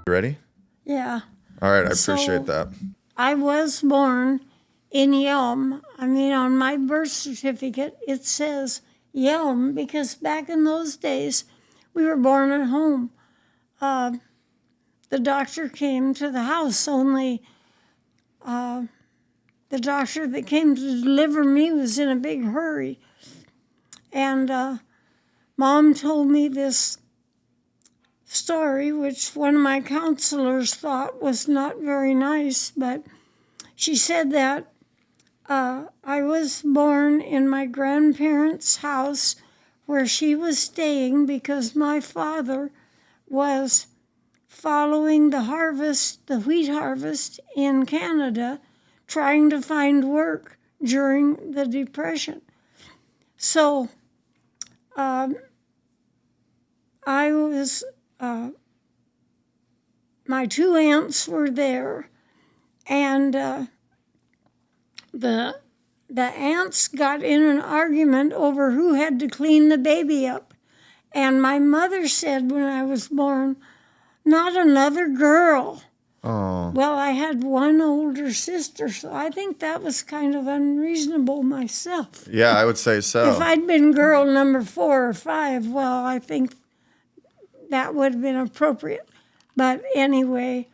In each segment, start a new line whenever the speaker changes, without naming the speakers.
You ready?
Yeah.
All right, I appreciate that.
I was born in Yelm. I mean, on my birth certificate, it says Yelm because back in those days, we were born at home. The doctor came to the house, only the doctor that came to deliver me was in a big hurry. And Mom told me this story, which one of my counselors thought was not very nice, but she said that I was born in my grandparents' house where she was staying because my father was following the harvest, the wheat harvest in Canada, trying to find work during the Depression. So I was, my two aunts were there, and the aunts got in an argument over who had to clean the baby up. And my mother said when I was born, "Not another girl."
Oh.
Well, I had one older sister, so I think that was kind of unreasonable myself.
Yeah, I would say so.
If I'd been girl number 4 or 5, well, I think that would have been appropriate. But anyway,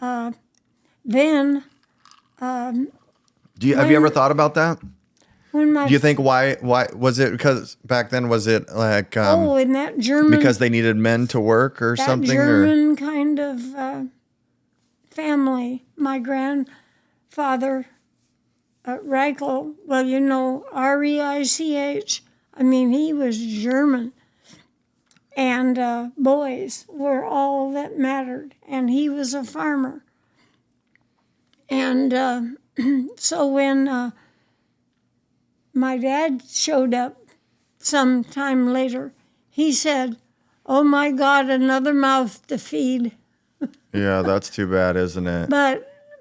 then...
have you ever thought about that? Do you think why was it because back then was it like
in that German,
because they needed men to work or something,
German kind of family? My grandfather Reichel, well, you know, R-E-I-C-H. I mean, he was German, and boys were all that mattered, and he was a farmer. And so when my dad showed up some time later, he said, "Oh my God, another mouth to feed."
Yeah, that's too bad, isn't it?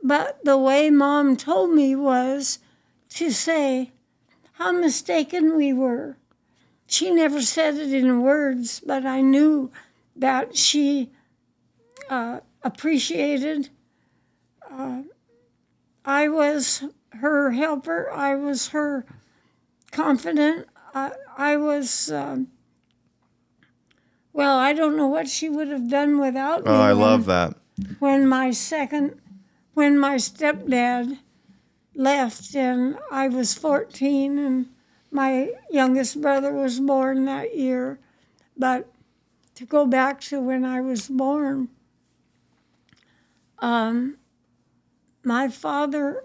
But the way Mom told me was to say how mistaken we were. She never said it in words, but I knew that she appreciated. I was her helper. I was her confident. I was, well, I don't know what she would have done without me.
Oh, I love that.
When my stepdad left and I was 14 and my youngest brother was born that year. But to go back to when I was born, my father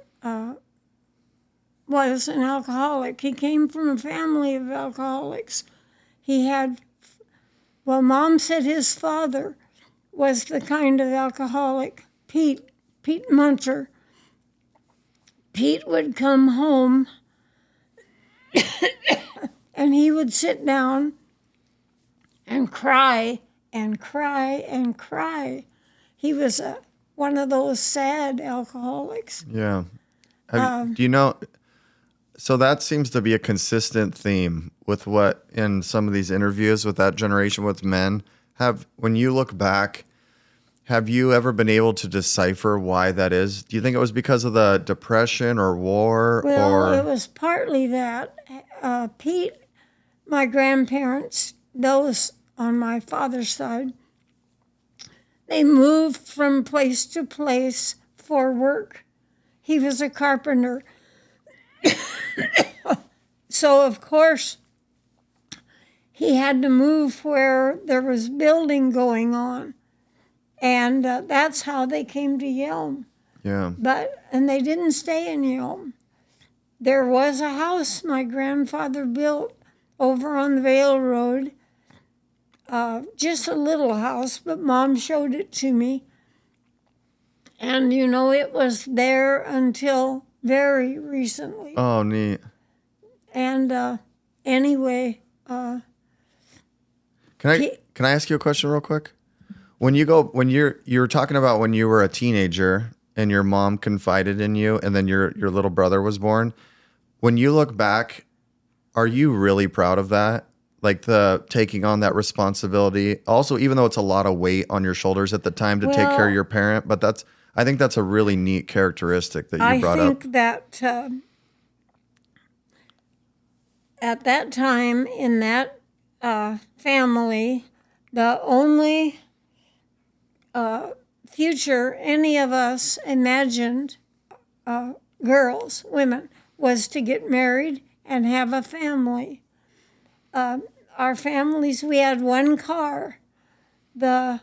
was an alcoholic. He came from a family of alcoholics. He had, well, Mom said his father was the kind of alcoholic, Pete Munter. Pete would come home and he would sit down and cry and cry and cry. He was one of those sad alcoholics.
Yeah. Do you know, so that seems to be a consistent theme with what in some of these interviews with that generation with men when you look back, have you ever been able to decipher why that is? Do you think it was because of the Depression or war?
Well, it was partly that. Pete, my grandparents, those on my father's side, they moved from place to place for work. He was a carpenter. So, of course, he had to move where there was building going on. And that's how they came to Yelm.
Yeah.
And they didn't stay in Yelm. There was a house my grandfather built over on the Vale Road. Just a little house, but Mom showed it to me. And, you know, it was there until very recently.
Oh, neat.
And anyway...
Can I ask you a question real quick? When you're talking about when you were a teenager and your mom confided in you and then your little brother was born, when you look back, are you really proud of that? like the taking on that responsibility. Also, even though it's a lot of weight on your shoulders at the time to take care of your parent, but I think that's a really neat characteristic that you brought up.
I think that at that time in that family, the only future any of us imagined, girls, women, was to get married and have a family. Our families, we had one car. The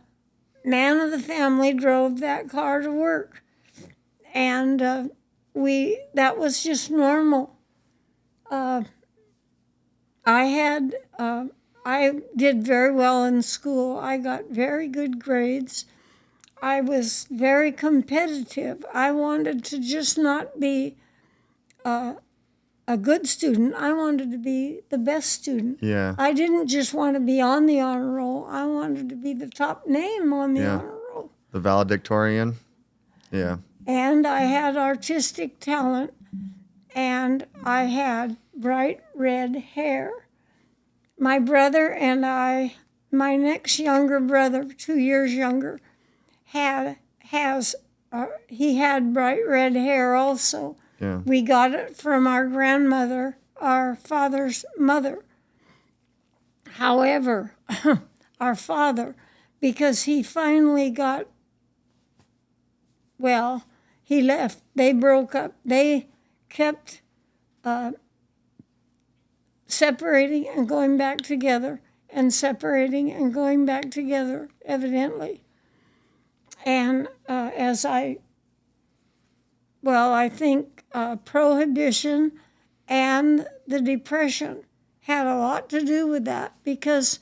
man of the family drove that car to work. And that was just normal. I did very well in school. I got very good grades. I was very competitive. I wanted to just not be a good student. I wanted to be the best student.
Yeah.
I didn't just want to be on the honor roll. I wanted to be the top name on the honor roll.
The valedictorian. Yeah.
And I had artistic talent, and I had bright red hair. My brother and I, my next younger brother, 2 years younger, he had bright red hair also.
Yeah.
We got it from our grandmother, our father's mother. However, our father, because he finally got, he left. They broke up. They kept separating and going back together, and separating and going back together, evidently. And I think prohibition and the depression had a lot to do with that, because,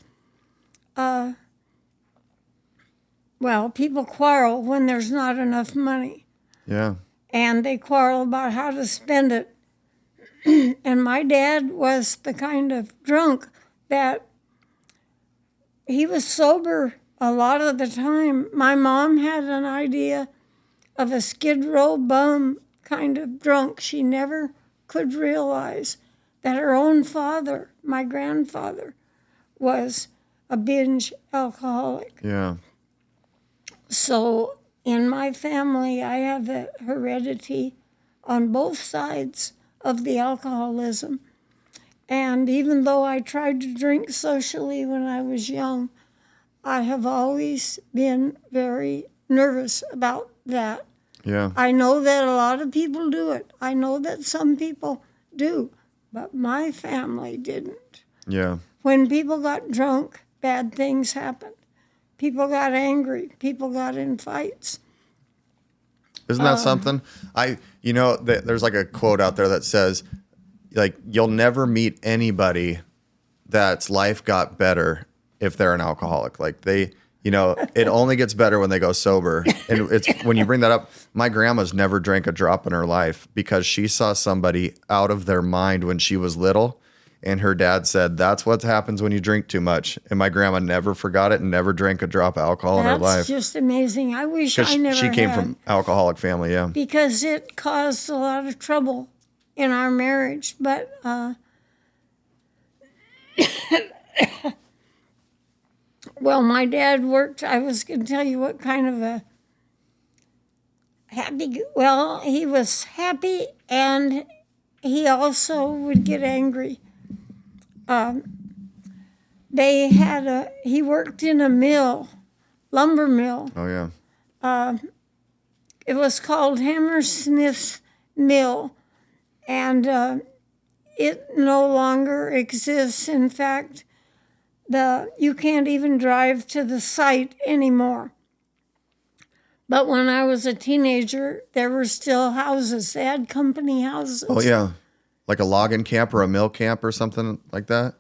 people quarrel when there's not enough money.
Yeah.
And they quarrel about how to spend it. And my dad was the kind of drunk that he was sober a lot of the time. My mom had an idea of a Skid Row bum kind of drunk. She never could realize that her own father, my grandfather, was a binge alcoholic.
Yeah.
So in my family, I have the heredity on both sides of the alcoholism. And even though I tried to drink socially when I was young, I have always been very nervous about that.
Yeah.
I know that a lot of people do it. I know that some people do, but my family didn't.
Yeah.
When people got drunk, bad things happened. People got angry. People got in fights.
Isn't that something? There's like a quote out there that says, like, you'll never meet anybody that's life got better if they're an alcoholic. Like it only gets better when they go sober. And it's when you bring that up, my grandma's never drank a drop in her life because she saw somebody out of their mind when she was little. And her dad said, that's what happens when you drink too much. And my grandma never forgot it and never drank a drop of alcohol in her life.
That's just amazing. I wish I never
She came from alcoholic family, yeah.
Because it caused a lot of trouble in our marriage. But my dad worked. I was going to tell you what kind of a happy. Well, he was happy, and he also would get angry. He worked in a mill, lumber mill.
Oh, yeah.
It was called Hammersmith's Mill, and it no longer exists. In fact, you can't even drive to the site anymore. But when I was a teenager, there were still houses. They had company houses.
Oh, yeah. Like a logging camp or a mill camp or something like that?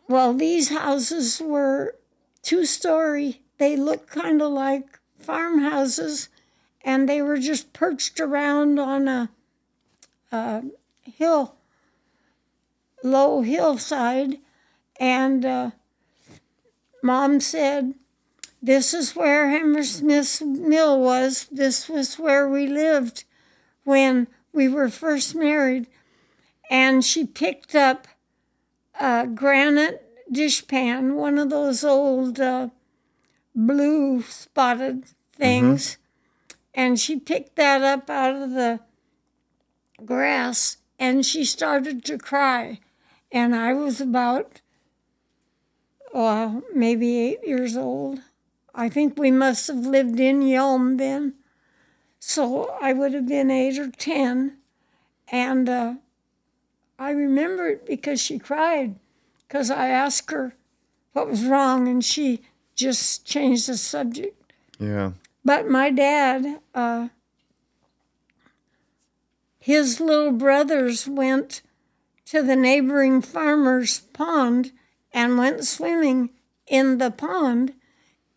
Well, these houses were 2-story. They looked kind of like farmhouses, and they were just perched around on a low hillside. And Mom said, this is where Hammersmith's Mill was. This was where we lived when we were first married. And she picked up granite dishpan, one of those old blue spotted things, and she picked that up out of the grass, and she started to cry. And I was about, maybe 8 years old. I think we must have lived in Yelm then. So I would have been 8 or 10. And I remember it because she cried, because I asked her what was wrong, and she just changed the subject.
Yeah.
But my dad, his little brothers went to the neighboring farmer's pond and went swimming in the pond,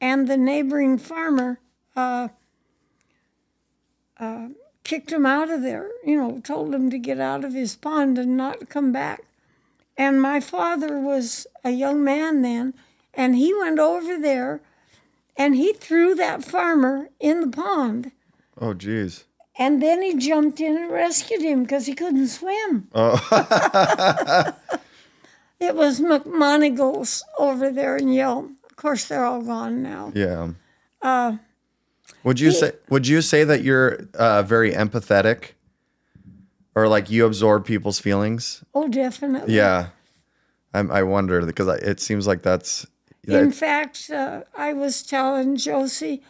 and the neighboring farmer kicked him out of there, told him to get out of his pond and not come back. And my father was a young man then, and he went over there and he threw that farmer in the pond.
Oh, geez.
And then he jumped in and rescued him because he couldn't swim.
Oh.
It was McMonagle's over there in Yelm. Of course, they're all gone now.
Yeah. Would you say that you're very empathetic, or like you absorb people's feelings?
Oh, definitely.
Yeah. I wonder, because it seems like that's.
In fact, I was telling Josie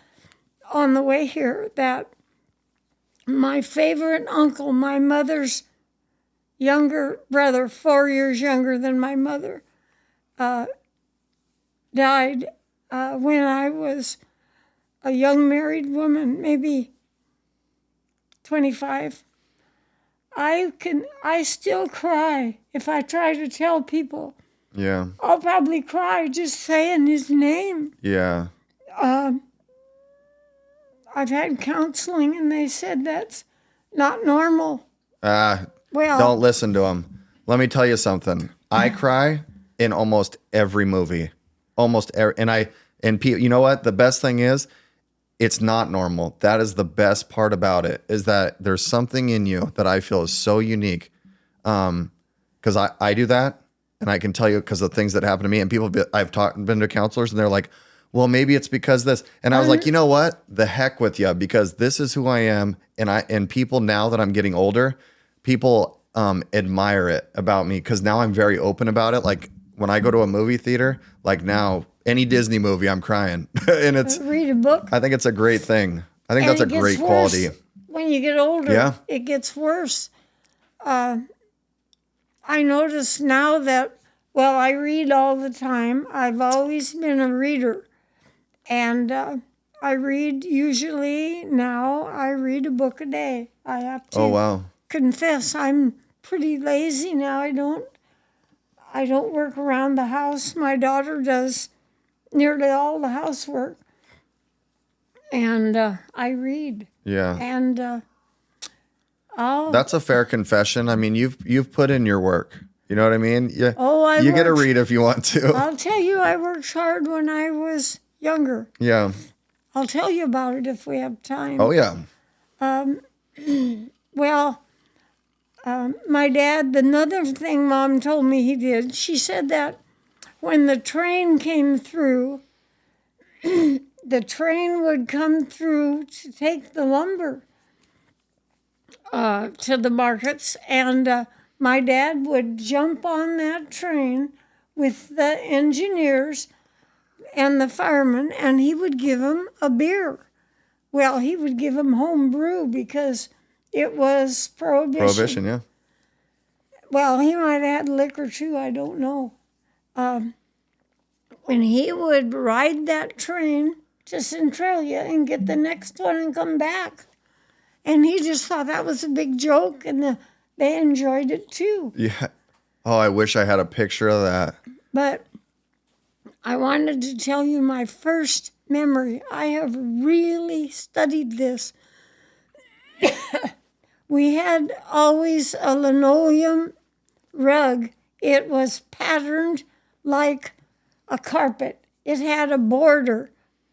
on the way here that my favorite uncle, my mother's younger brother, 4 years younger than my mother, died when I was a young married woman, maybe 25. I still cry if I try to tell people.
Yeah.
I'll probably cry just saying his name.
Yeah.
I've had counseling, and they said that's not normal. Well,
don't listen to them. Let me tell you something. I cry in almost every movie, and people. You know what? The best thing is, it's not normal. That is the best part about it, is that there's something in you that I feel is so unique. Because I do that, and I can tell you because of things that happen to me, and I've been to counselors, and they're like, well, maybe it's because this. And I was like, you know what? The heck with you, because this is who I am. And people, now that I'm getting older, people admire it about me, because now I'm very open about it. Like when I go to a movie theater, like now, any Disney movie, I'm crying. And
read a book.
I think it's a great thing. I think that's a great quality.
When you get older,
yeah,
it gets worse. I notice now that, I read all the time. I've always been a reader. And I read I read a book a day. I have to confess, I'm pretty lazy now. I don't work around the house. My daughter does nearly all the housework. And I read.
Yeah.
And
that's a fair confession. I mean, you've put in your work. You know what I mean? Yeah. You get to read if you want to.
I'll tell you, I worked hard when I was younger.
Yeah.
I'll tell you about it if we have time.
Oh, yeah.
My dad, another thing Mom told me he did, she said that when the train came through, the train would come through to take the lumber to the markets, and my dad would jump on that train with the engineers and the firemen, and he would give them a beer. Well, he would give them home brew because it was prohibition.
Prohibition, yeah.
Well, he might have had liquor too, I don't know. When he would ride that train to Centralia and get the next one and come back. And he just thought that was a big joke, and they enjoyed it too.
Yeah. Oh, I wish I had a picture of that.
But I wanted to tell you my first memory. I have really studied this. We had always a linoleum rug. It was patterned like a carpet. It had a border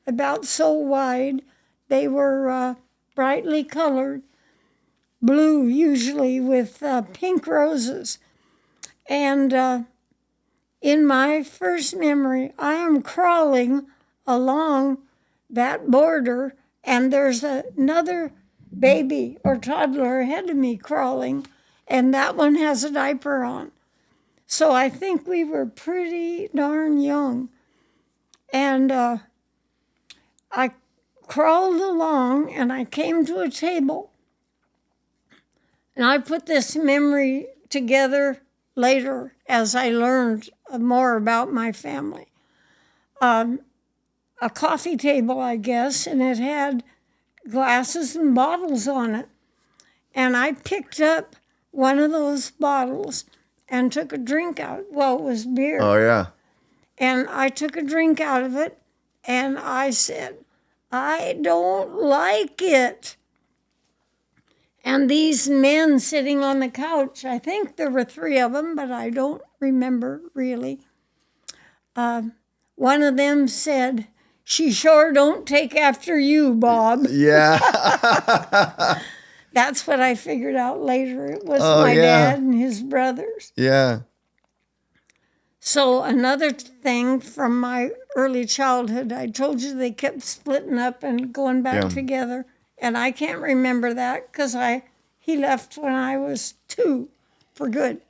about so wide. They were brightly colored, blue usually with pink roses. And in my first memory, I am crawling along that border, and there's another baby or toddler ahead of me crawling, and that one has a diaper on. So I think we were pretty darn young. And I crawled along, and I came to a table. And I put this memory together later as I learned more about my family. A coffee table, I guess, and it had glasses and bottles on it. And I picked up one of those bottles and took a drink out. Well, it was beer.
Oh, yeah.
And I took a drink out of it, and I said, I don't like it. And these men sitting on the couch, I think there were 3 of them, but I don't remember really. One of them said, she sure don't take after you, Bob.
Yeah.
That's what I figured out later. It was my dad and his brothers.
Yeah.
So another thing from my early childhood, I told you they kept splitting up and going back together. And I can't remember that because he left when I was 2 for good.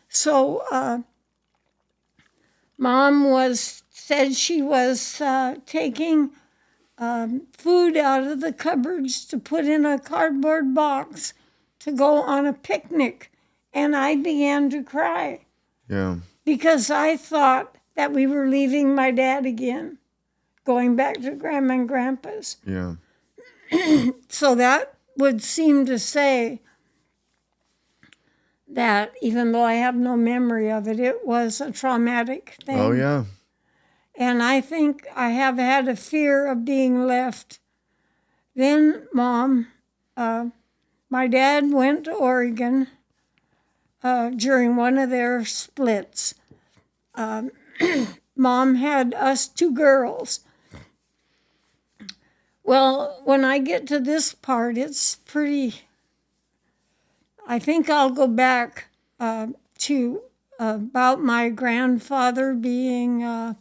So Mom said she was taking food out of the cupboards to put in a cardboard box to go on a picnic. And I began to cry.
Yeah.
Because I thought that we were leaving my dad again, going back to Grandma and Grandpa's.
Yeah.
So that would seem to say that even though I have no memory of it, it was a traumatic thing.
Oh, yeah.
And I think I have had a fear of being left. Then, Mom, my dad went to Oregon during one of their splits. Mom had us 2 girls. Well, when I get to this part, it's pretty... I think I'll go back to about my grandfather being...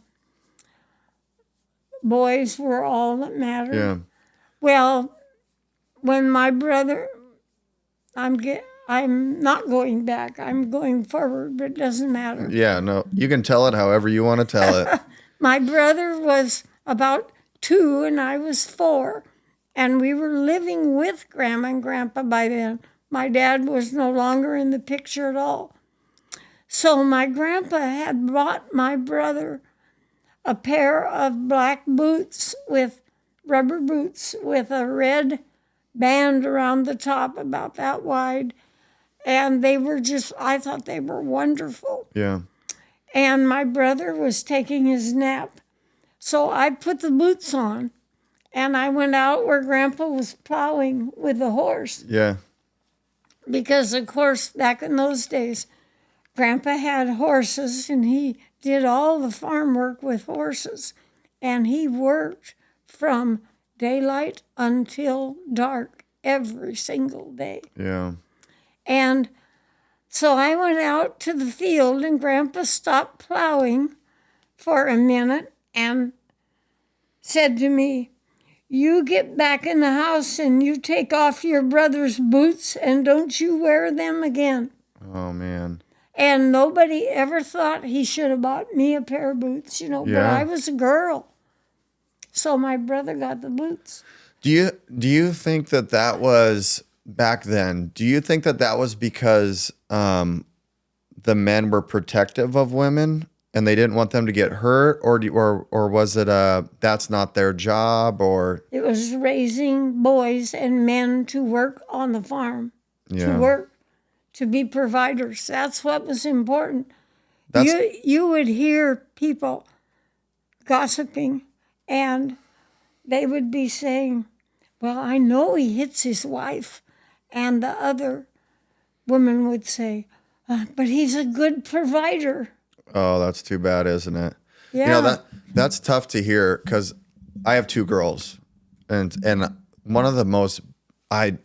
boys were all that mattered.
Yeah.
Well, when my brother... I'm not going back. I'm going forward, but it doesn't matter.
Yeah, no, you can tell it however you want to tell it.
My brother was about 2 and I was 4, and we were living with Grandma and Grandpa by then. My dad was no longer in the picture at all. So my grandpa had bought my brother a pair of black boots with rubber boots with a red band around the top about that wide. And they were I thought they were wonderful.
Yeah.
And my brother was taking his nap. So I put the boots on and I went out where Grandpa was plowing with the horse.
Yeah.
Because, of course, back in those days, Grandpa had horses and he did all the farm work with horses. And he worked from daylight until dark every single day.
Yeah.
And so I went out to the field and Grandpa stopped plowing for a minute and said to me, you get back in the house and you take off your brother's boots and don't you wear them again.
Oh, man.
And nobody ever thought he should have bought me a pair of boots, but I was a girl. So my brother got the boots.
Do you think that was back then? Do you think that was because the men were protective of women and they didn't want them to get hurt, or was it that's not their job, or
it was raising boys and men to work on the farm, to work, to be providers. That's what was important. You would hear people gossiping, and they would be saying, well, I know he hits his wife. And the other woman would say, but he's a good provider.
Oh, that's too bad, isn't it?
Yeah.
That's tough to hear because I have 2 girls. And one of the most, I'm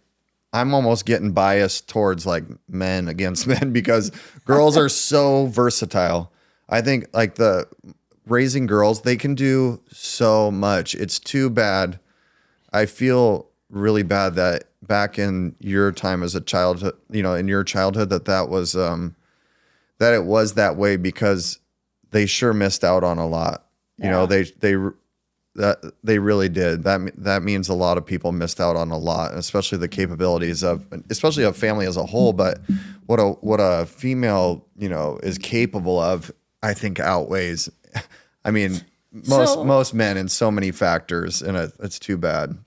almost getting biased towards like men against men because girls are so versatile. I think like the raising girls, they can do so much. It's too bad. I feel really bad that back in your time as a childhood, in your childhood, that was that it was that way, because they sure missed out on a lot.
Yeah.
They really did. That means a lot of people missed out on a lot, especially the capabilities especially of family as a whole. But what a female, is capable of, I think outweighs. I mean, most men in so many factors, and it's too bad.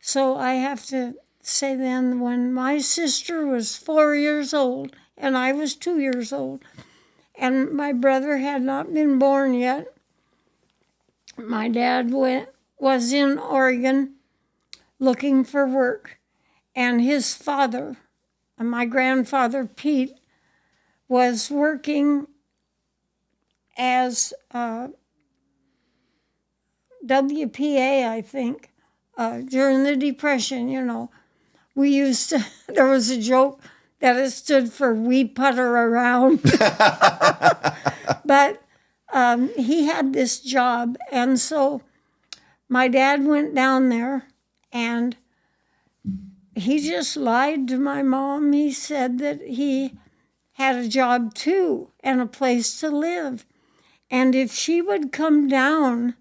So I have to say then, when my sister was 4 years old and I was 2 years old, and my brother had not been born yet, my dad was in Oregon looking for work, and his father, my grandfather Pete, was working as WPA, I think, during the Depression. We used to, there was a joke that it stood for "we putter around." But he had this job, and so my dad went down there, and he just lied to my mom. He said that he had a job too and a place to live, and if she would come down,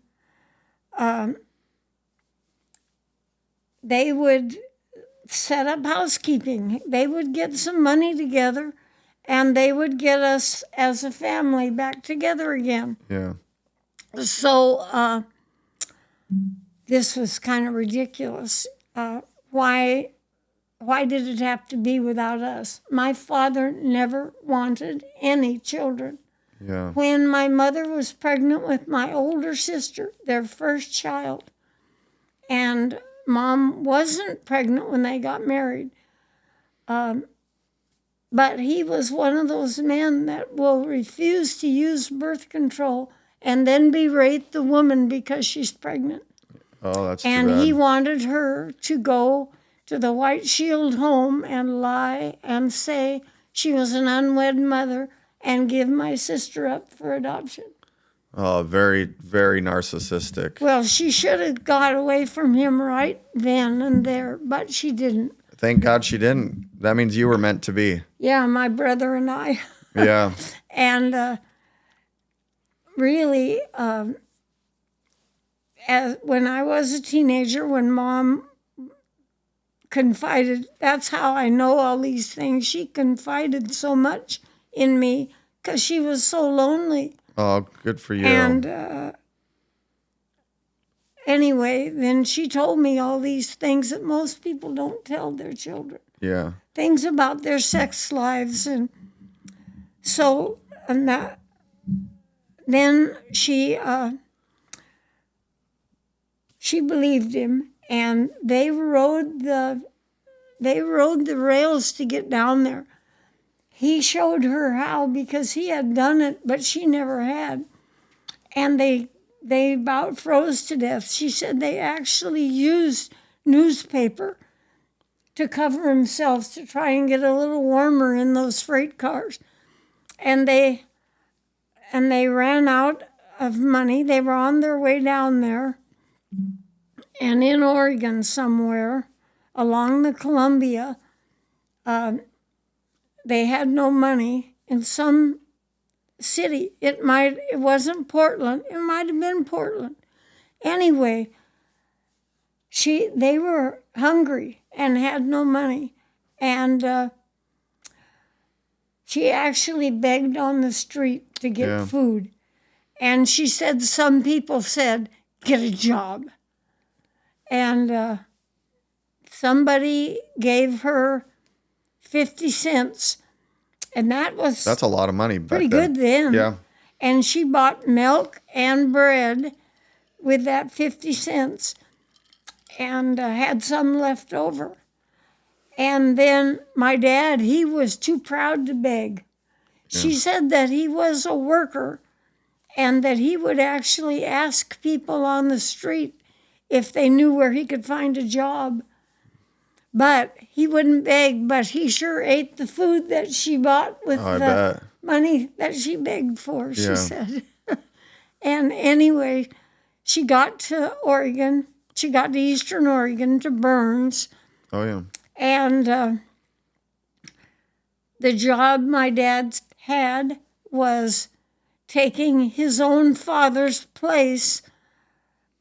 they would set up housekeeping. They would get some money together, and they would get us as a family back together again.
Yeah.
So this was kind of ridiculous. Why did it have to be without us? My father never wanted any children.
Yeah.
When my mother was pregnant with my older sister, their first child, and Mom wasn't pregnant when they got married, but he was one of those men that will refuse to use birth control and then berate the woman because she's pregnant.
Oh, that's too
And
bad.
he wanted her to go to the White Shield home and lie and say she was an unwed mother and give my sister up for adoption.
Oh, very, very narcissistic.
Well, she should have got away from him right then and there, but she didn't.
Thank God she didn't. That means you were meant to be.
Yeah, my brother and I.
Yeah.
And really, when I was a teenager, when Mom confided, that's how I know all these things. She confided so much in me because she was so lonely.
Oh, good for you.
And anyway, then she told me all these things that most people don't tell their children.
Yeah.
Things about their sex lives. And so, then she believed him, and they rode the rails to get down there. He showed her how, because he had done it, but she never had. And they about froze to death. She said they actually used newspaper to cover themselves to try and get a little warmer in those freight cars. And they ran out of money. They were on their way down there. And in Oregon somewhere, along the Columbia, they had no money in some city. It wasn't Portland. It might have been Portland. Anyway, they were hungry and had no money. And she actually begged on the street to get food. And she said some people said, "Get a job." And somebody gave her 50 cents. And that's
a lot of money back
pretty good then.
Yeah.
And she bought milk and bread with that 50 cents and had some left over. And then my dad, he was too proud to beg. Yeah. She said that he was a worker and that he would actually ask people on the street if they knew where he could find a job. But he wouldn't beg, but he sure ate the food that she bought with money that she begged for, she
Yeah.
said. And anyway, she got to Oregon. She got to Eastern Oregon, to Burns.
Oh, yeah.
And the job my dad had was taking his own father's place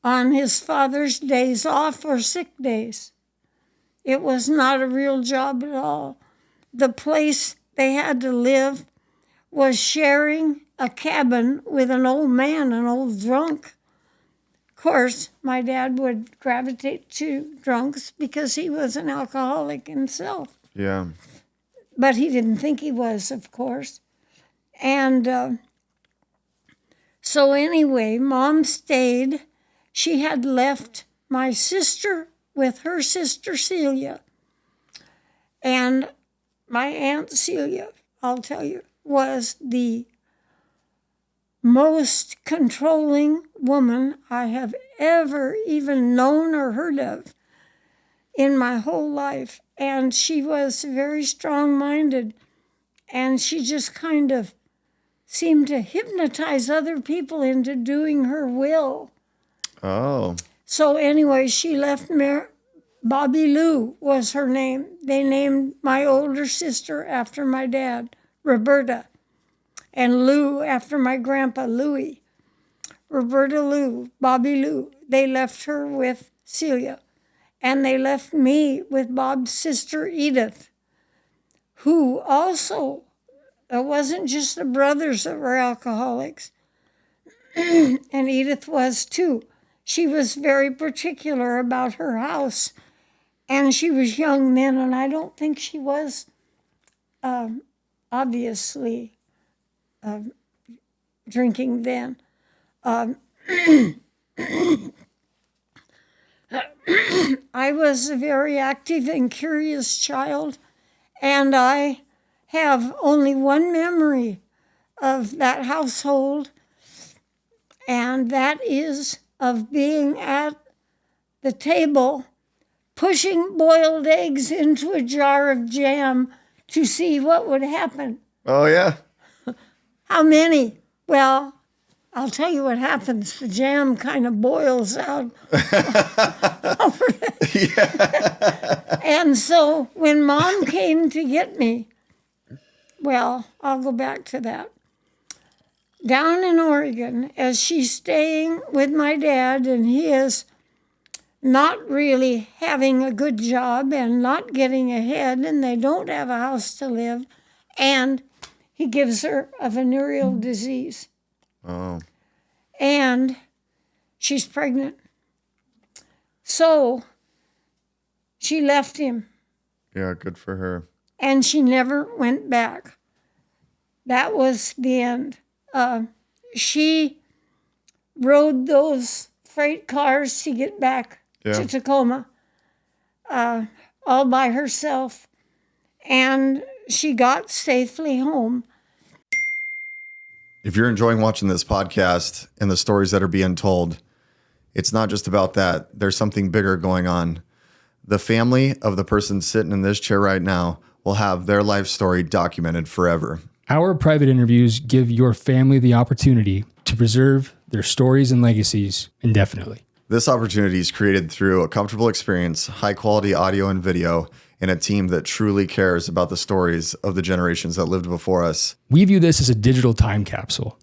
on his father's days off or sick days. It was not a real job at all. The place they had to live was sharing a cabin with an old man, an old drunk. Of course, my dad would gravitate to drunks because he was an alcoholic himself.
Yeah.
But he didn't think he was, of course. And so anyway, Mom stayed. She had left my sister with her sister Celia. And my Aunt Celia, I'll tell you, was the most controlling woman I have ever even known or heard of in my whole life. And she was very strong-minded, and she just kind of seemed to hypnotize other people into doing her will.
Oh.
So anyway, she left Bobby Lou was her name. They named my older sister after my dad, Roberta, and Lou after my grandpa, Louie. Roberta Lou, Bobby Lou. They left her with Celia. And they left me with Bob's sister, Edith, who also, it wasn't just the brothers that were alcoholics. And Edith was too. She was very particular about her house. And she was young then, and I don't think she was obviously drinking then. I was a very active and curious child, and I have only one memory of that household, and that is of being at the table pushing boiled eggs into a jar of jam to see what would happen.
Oh, yeah.
How many? Well, I'll tell you what happens. The jam kind of boils out. Yeah. And so when Mom came to get me, well, I'll go back to that. Down in Oregon, as she's staying with my dad, and he is not really having a good job and not getting ahead, and they don't have a house to live, and he gives her a venereal disease.
Oh.
And she's pregnant. So she left him.
Yeah, good for her.
And she never went back. That was the end. She rode those freight cars to get back to Tacoma all by herself. And she got safely home.
If you're enjoying watching this podcast and the stories that are being told, it's not just about that. There's something bigger going on. The family of the person sitting in this chair right now will have their life story documented forever.
Our private interviews give your family the opportunity to preserve their stories and legacies indefinitely.
This opportunity is created through a comfortable experience, high quality audio and video, and a team that truly cares about the stories of the generations that lived before us.
We view this as a digital time capsule.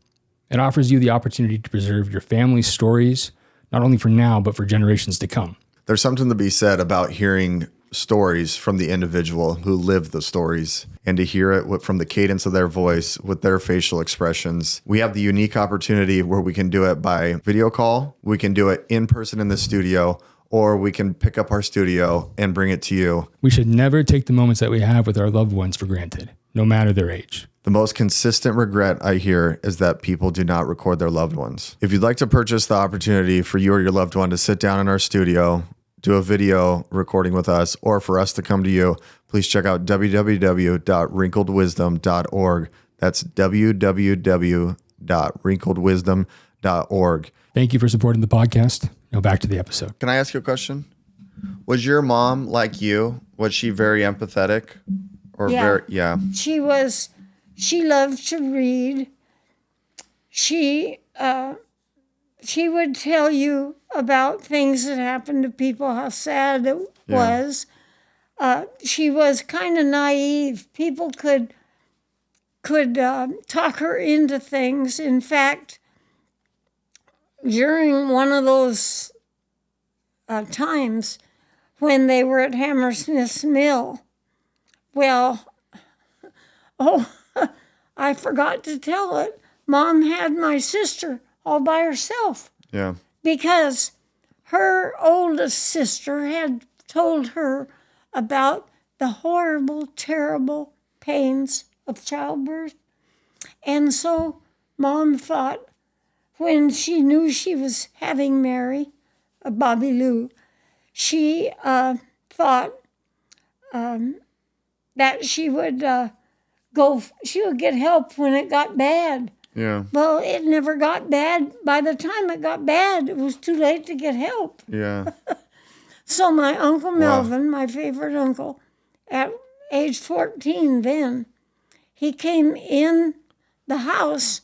It offers you the opportunity to preserve your family's stories, not only for now, but for generations to come.
There's something to be said about hearing stories from the individual who lived the stories, and to hear it from the cadence of their voice with their facial expressions. We have the unique opportunity where we can do it by video call, we can do it in person in the studio, or we can pick up our studio and bring it to you.
We should never take the moments that we have with our loved ones for granted, no matter their age.
The most consistent regret I hear is that people do not record their loved ones. If you'd like to purchase the opportunity for you or your loved one to sit down in our studio, do a video recording with us, or for us to come to you, please check out www.wrinkledwisdom.org. That's www.wrinkledwisdom.org.
Thank you for supporting the podcast. Now back to the episode.
Can I ask you a question? Was your mom like you? Was she very empathetic?
She She loved to read. She would tell you about things that happened to people, how sad it was. She was kind of naive. People could talk her into things. In fact, during one of those times when they were at Hammersmith's Mill, I forgot to tell it. Mom had my sister all by herself.
Yeah.
Because her oldest sister had told her about the horrible, terrible pains of childbirth. And so Mom thought, when she knew she was having Mary, Bobby Lou, she thought that she would get help when it got bad.
Yeah.
Well, it never got bad. By the time it got bad, it was too late to get help.
Yeah.
So my Uncle Melvin, my favorite uncle, at age 14 then, he came in the house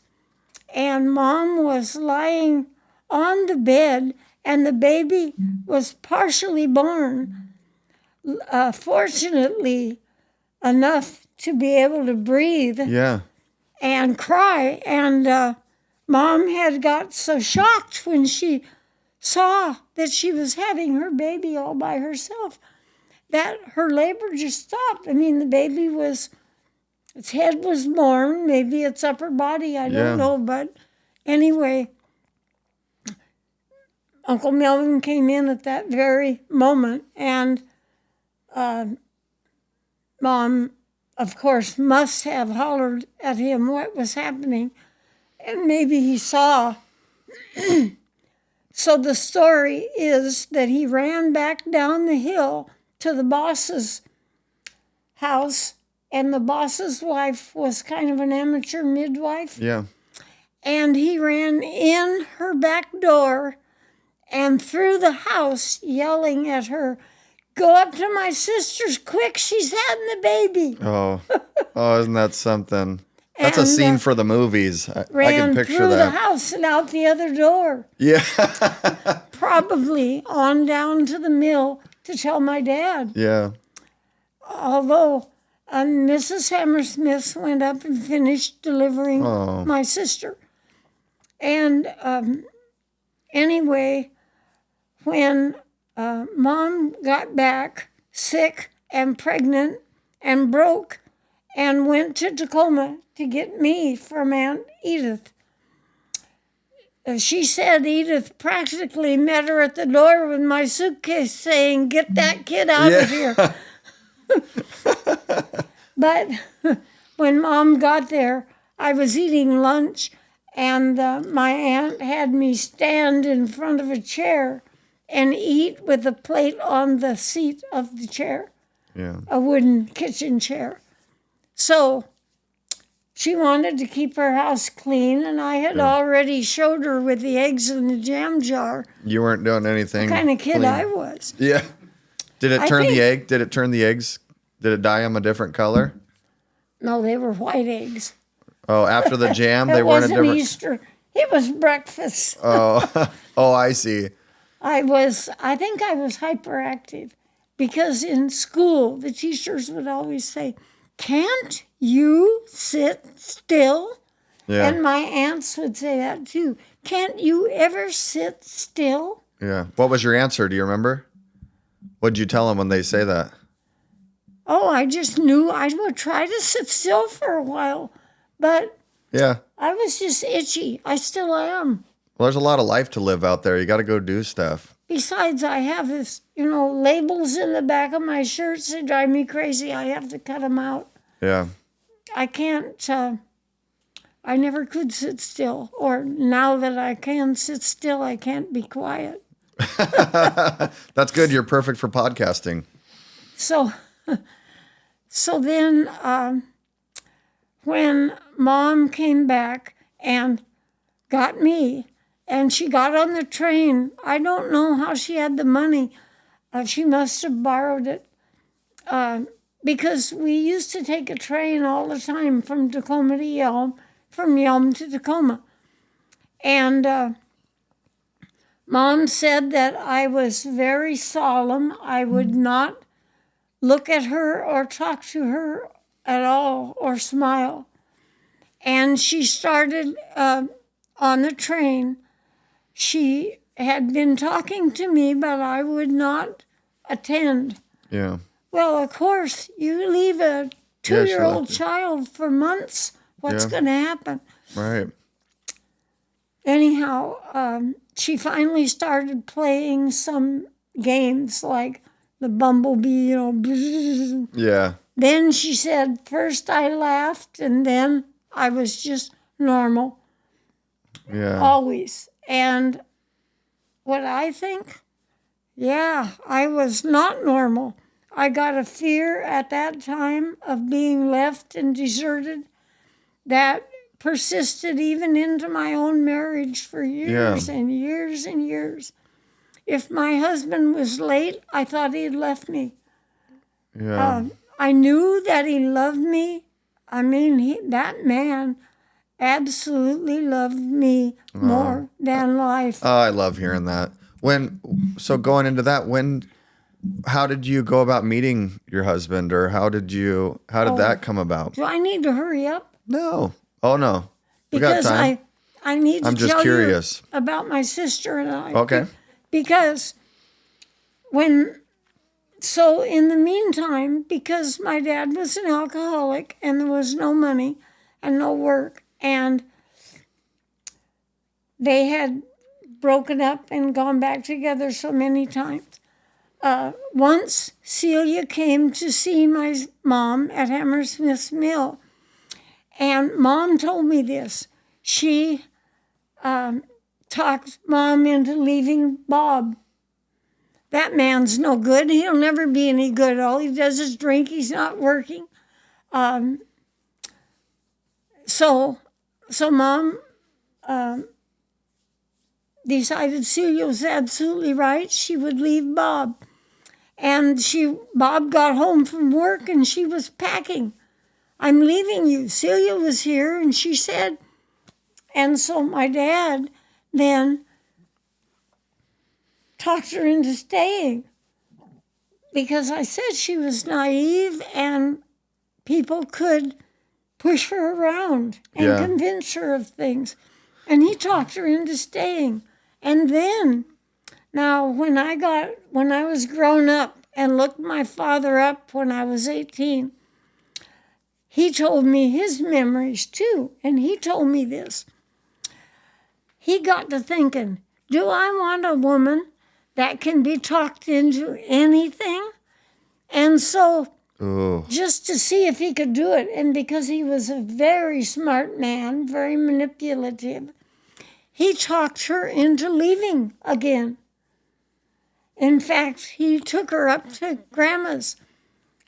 and Mom was lying on the bed and the baby was partially born. Fortunately enough to be able to breathe.
Yeah.
And cry. And Mom had got so shocked when she saw that she was having her baby all by herself that her labor just stopped. I mean, the baby its head was born, maybe its upper body, I don't know. But anyway, Uncle Melvin came in at that very moment, and Mom, of course, must have hollered at him what was happening, and maybe he saw. So the story is that he ran back down the hill to the boss's house, and the boss's wife was kind of an amateur midwife.
Yeah.
And he ran in her back door and through the house yelling at her, "Go up to my sister's quick, she's having the baby."
Oh, isn't that something? That's a scene for the movies. I can picture
ran through
that.
the house and out the other door.
Yeah.
Probably on down to the mill to tell my dad.
Yeah.
Although Mrs. Hammersmith went up and finished delivering my sister. And anyway, when Mom got back sick and pregnant and broke and went to Tacoma to get me from Aunt Edith, she said Edith practically met her at the door with my suitcase saying, "Get that kid out of here." But when Mom got there, I was eating lunch, and my aunt had me stand in front of a chair and eat with a plate on the seat of the chair, a wooden kitchen chair. So she wanted to keep her house clean, and I had already showed her with the eggs in the jam jar.
You weren't doing anything.
What kind of kid
clean.
I was.
Yeah. Did it turn the egg? Did it turn the eggs? Did it dye them a different color?
No, they were white eggs.
Oh, after the jam, they weren't a different.
It wasn't Easter. It was breakfast.
Oh, I see.
I think I was hyperactive because in school, the teachers would always say, "Can't you sit still?"
Yeah.
And my aunts would say that too. "Can't you ever sit still?"
Yeah. What was your answer? Do you remember? What did you tell them when they say that?
Oh, I just knew I would try to sit still for a while, but
Yeah.
I was just itchy. I still am.
Well, there's a lot of life to live out there. You got to go do stuff.
Besides, I have this, labels in the back of my shirts that drive me crazy. I have to cut them out.
Yeah.
I can't, I never could sit still. Or now that I can sit still, I can't be quiet.
That's good. You're perfect for podcasting.
So then when Mom came back and got me, and she got on the train, I don't know how she had the money. She must have borrowed it. because we used to take a train all the time from Tacoma to Yelm, from Yelm to Tacoma. And Mom said that I was very solemn. I would not look at her or talk to her at all or smile. And she started on the train. She had been talking to me, but I would not attend.
Yeah.
Well, of course, you leave a 2-year-old child for months. What's going to happen?
Right.
Anyhow, she finally started playing some games like the bumblebee,
Yeah.
Then she said, first I laughed, and then I was just normal.
Yeah.
Always. And what I think, I was not normal. I got a fear at that time of being left and deserted that persisted even into my own marriage for years and years and years. If my husband was late, I thought he'd left me.
Yeah.
I knew that he loved me. I mean, that man absolutely loved me more than life.
Oh, I love hearing that. So going into that, how did you go about meeting your husband, or how did that come about?
Do I need to hurry up?
No. Oh, no. We got
Because
time.
I need to
I'm just
tell
curious.
you about my sister and I.
Okay.
Because so in the meantime, because my dad was an alcoholic and there was no money and no work, and they had broken up and gone back together so many times. Once Celia came to see my mom at Hammersmith's Mill, and Mom told me this. She talked Mom into leaving Bob. That man's no good. He'll never be any good. All he does is drink. He's not working. So Mom decided Celia was absolutely right. She would leave Bob. And Bob got home from work and she was packing. I'm leaving you. Celia was here and she said, and so my dad then talked her into staying because I said she was naive and people could push her around and convince her of things. And he talked her into staying. And then, now when I was grown up and looked my father up when I was 18, he told me his memories too. And he told me this. He got to thinking, do I want a woman that can be talked into anything? And so just to see if he could do it, and because he was a very smart man, very manipulative, he talked her into leaving again. In fact, he took her up to Grandma's.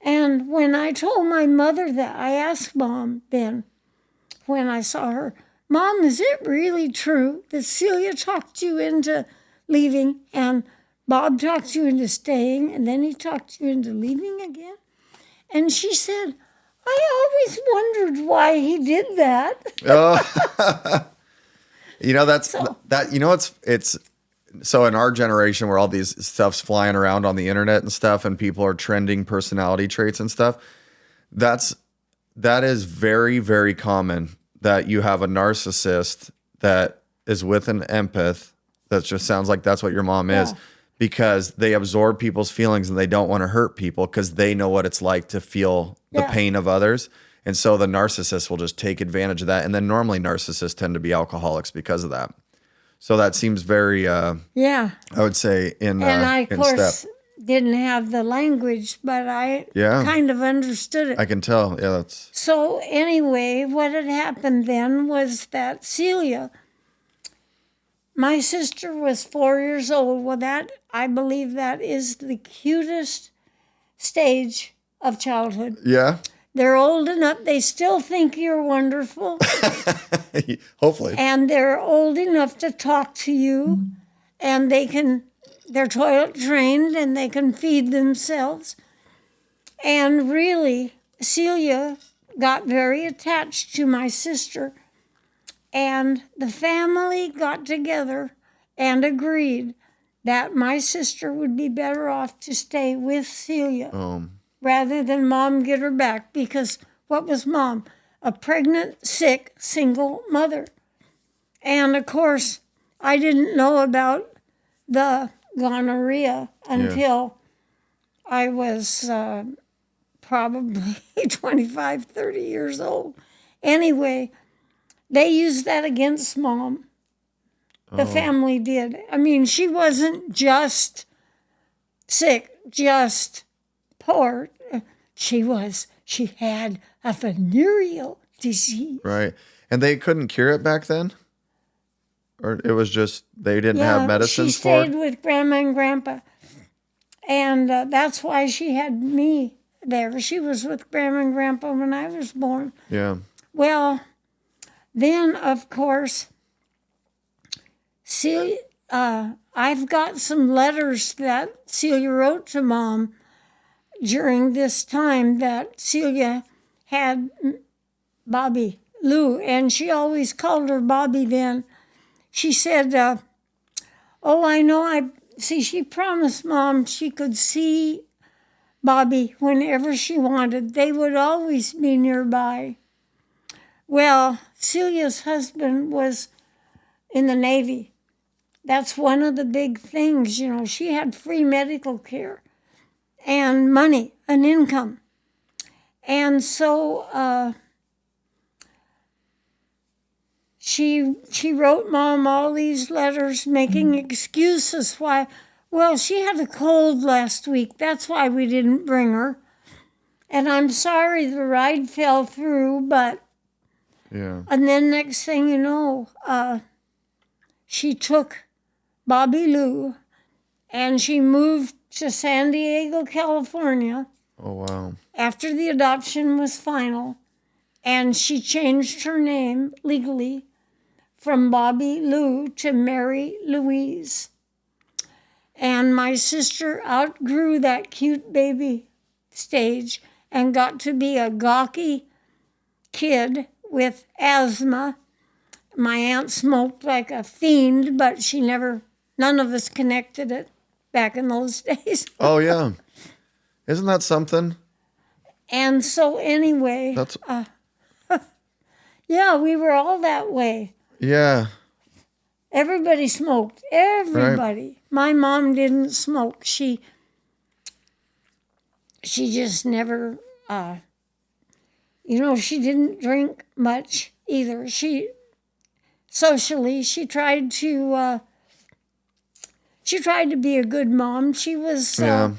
And when I told my mother that, I asked Mom then, when I saw her, Mom, is it really true that Celia talked you into leaving and Bob talked you into staying and then he talked you into leaving again? And she said, I always wondered why he did that.
It's so in our generation where all these stuff's flying around on the internet and stuff and people are trending personality traits and stuff, that is very, very common that you have a narcissist that is with an empath. That just sounds like that's what your mom is, because they absorb people's feelings and they don't want to hurt people because they know what it's like to feel the pain of others. And so the narcissist will just take advantage of that. And then normally narcissists tend to be alcoholics because of that. So that seems very, I would say and
I, of course,
step.
Didn't have the language, but I kind of understood it.
I can tell. Yeah, that's.
So anyway, what had happened then was that Celia, my sister was 4 years old. Well, I believe that is the cutest stage of childhood.
Yeah.
They're old enough, they still think you're wonderful.
Hopefully.
And they're old enough to talk to you, and they're toilet trained and they can feed themselves. And really, Celia got very attached to my sister, and the family got together and agreed that my sister would be better off to stay with Celia rather than Mom get her back, because what was Mom? A pregnant, sick, single mother. And of course, I didn't know about the gonorrhea until I was probably 25, 30 years old. Anyway, they used that against Mom. The family did. I mean, she wasn't just sick, just poor. She had a venereal disease.
Right. And they couldn't cure it back then? Or it was just they didn't have medicines for it?
She stayed with Grandma and Grandpa. And that's why she had me there. She was with Grandma and Grandpa when I was born.
Yeah.
Well, then, of course, Celia, I've got some letters that Celia wrote to Mom during this time that Celia had Bobby Lou, and she always called her Bobby then. She said, I know, she promised Mom she could see Bobby whenever she wanted. They would always be nearby. Well, Celia's husband was in the Navy. That's one of the big things, She had free medical care and money, an income. And so she wrote Mom all these letters making excuses why. Well, she had a cold last week. That's why we didn't bring her. And I'm sorry the ride fell through, but...
Yeah.
And then next thing you know, she took Bobby Lou and she moved to San Diego, California.
Oh, wow.
After the adoption was final. And she changed her name legally from Bobby Lou to Mary Louise. And my sister outgrew that cute baby stage and got to be a gawky kid with asthma. My aunt smoked like a fiend, but none of us connected it back in those days.
Oh, yeah. Isn't that something?
And so anyway, yeah, we were all that way.
Yeah.
Everybody smoked. Everybody. Right. My mom didn't smoke. She just never, she didn't drink much either. Socially, she tried to be a good mom. She was...
yeah.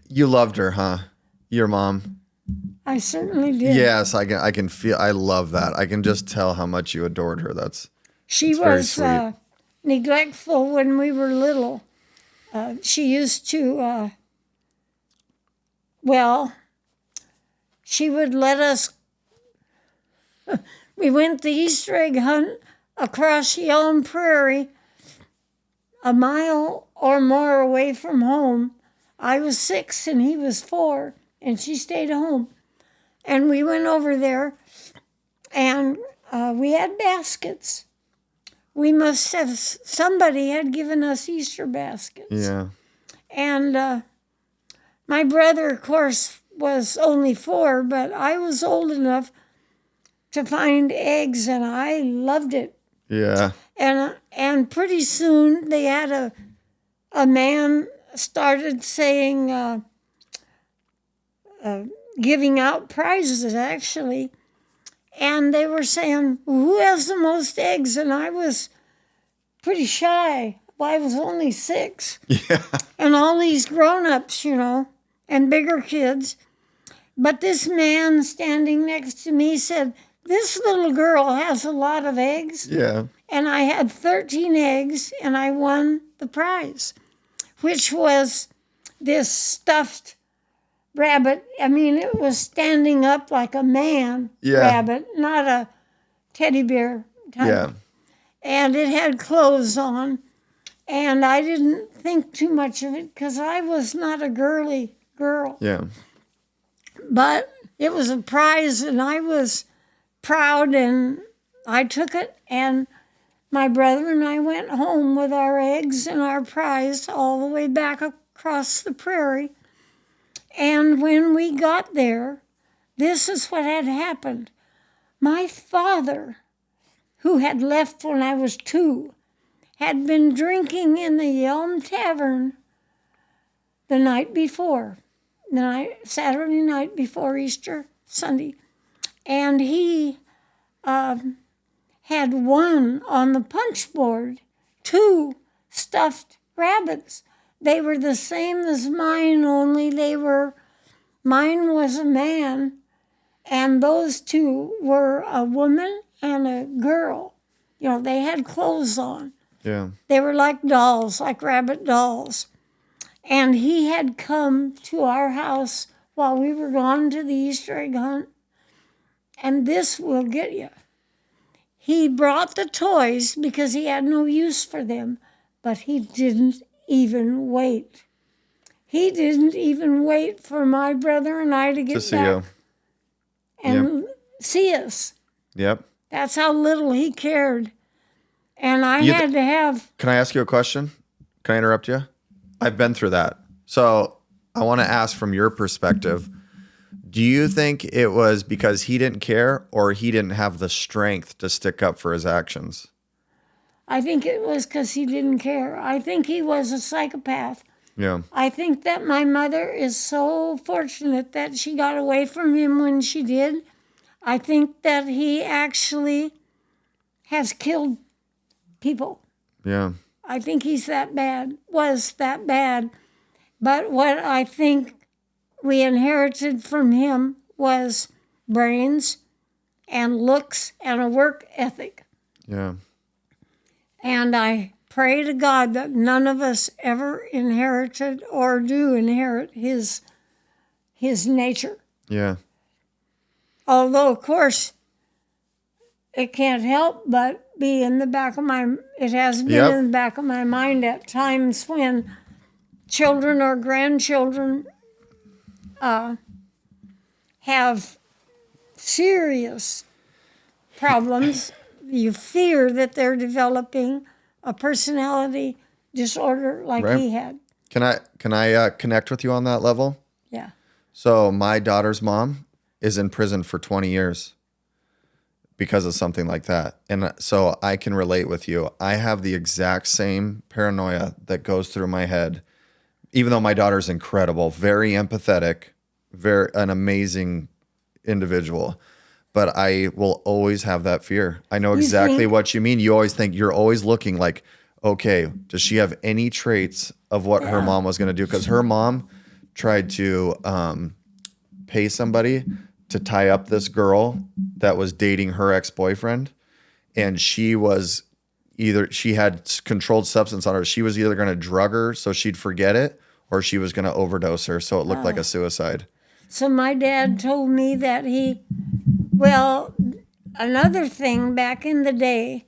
You loved her, huh? Your mom?
I certainly did.
Yes, I can feel, I love that. I can just tell how much you adored her.
She was neglectful when we were little. She used to, she would let us, we went the Easter egg hunt across Yellow Prairie, a mile or more away from home. I was 6 and he was 4, and she stayed home. And we went over there, and we had baskets. We must have, somebody had given us Easter baskets.
Yeah.
And my brother, of course, was only 4, but I was old enough to find eggs, and I loved it.
Yeah.
And pretty soon they had a man started saying, giving out prizes, actually. And they were saying, who has the most eggs? And I was pretty shy. Well, I was only 6.
Yeah.
And all these grown-ups, and bigger kids. But this man standing next to me said, this little girl has a lot of eggs.
Yeah.
And I had 13 eggs, and I won the prize, which was this stuffed rabbit. I mean, it was standing up like a man rabbit, not a teddy bear type.
Yeah.
And it had clothes on. And I didn't think too much of it because I was not a girly girl.
Yeah.
But it was a prize, and I was proud, and I took it, and my brother and I went home with our eggs and our prize all the way back across the prairie. And when we got there, this is what had happened. My father, who had left when I was 2, had been drinking in the Elm Tavern the night before, Saturday night before Easter Sunday. And he had won on the punch board 2 stuffed rabbits. They were the same as mine, only mine was a man, and those 2 were a woman and a girl. You know, they had clothes on.
Yeah.
They were like dolls, like rabbit dolls. And he had come to our house while we were gone to the Easter egg hunt. And this will get you. He brought the toys because he had no use for them, but he didn't even wait. He didn't even wait for my brother and I to get
see
back
you.
and see us.
Yep.
That's how little he cared. And I had to have...
Can I ask you a question? Can I interrupt you? I've been through that. So I want to ask from your perspective, do you think it was because he didn't care or he didn't have the strength to stick up for his actions?
I think it was because he didn't care. I think he was a psychopath.
Yeah.
I think that my mother is so fortunate that she got away from him when she did. I think that he actually has killed people.
Yeah.
I think he's that bad, was that bad. But what I think we inherited from him was brains and looks and a work ethic.
Yeah.
And I pray to God that none of us ever inherited or do inherit his nature.
Yeah.
Although, of course, it can't help but be in the back of it has been in the back of my mind at times when children or grandchildren have serious problems. You fear that they're developing a personality disorder like he had.
Can I connect with you on that level?
Yeah.
So my daughter's mom is in prison for 20 years because of something like that. And so I can relate with you. I have the exact same paranoia that goes through my head, even though my daughter's incredible, very empathetic, an amazing individual. But I will always have that fear. I know exactly what you mean. You always think, you're always looking like, okay, does she have any traits of what her mom was going to do? Because her mom tried to pay somebody to tie up this girl that was dating her ex-boyfriend. And she had controlled substance on her. She was either going to drug her so she'd forget it, or she was going to overdose her so it looked like a suicide.
So my dad told me that another thing back in the day,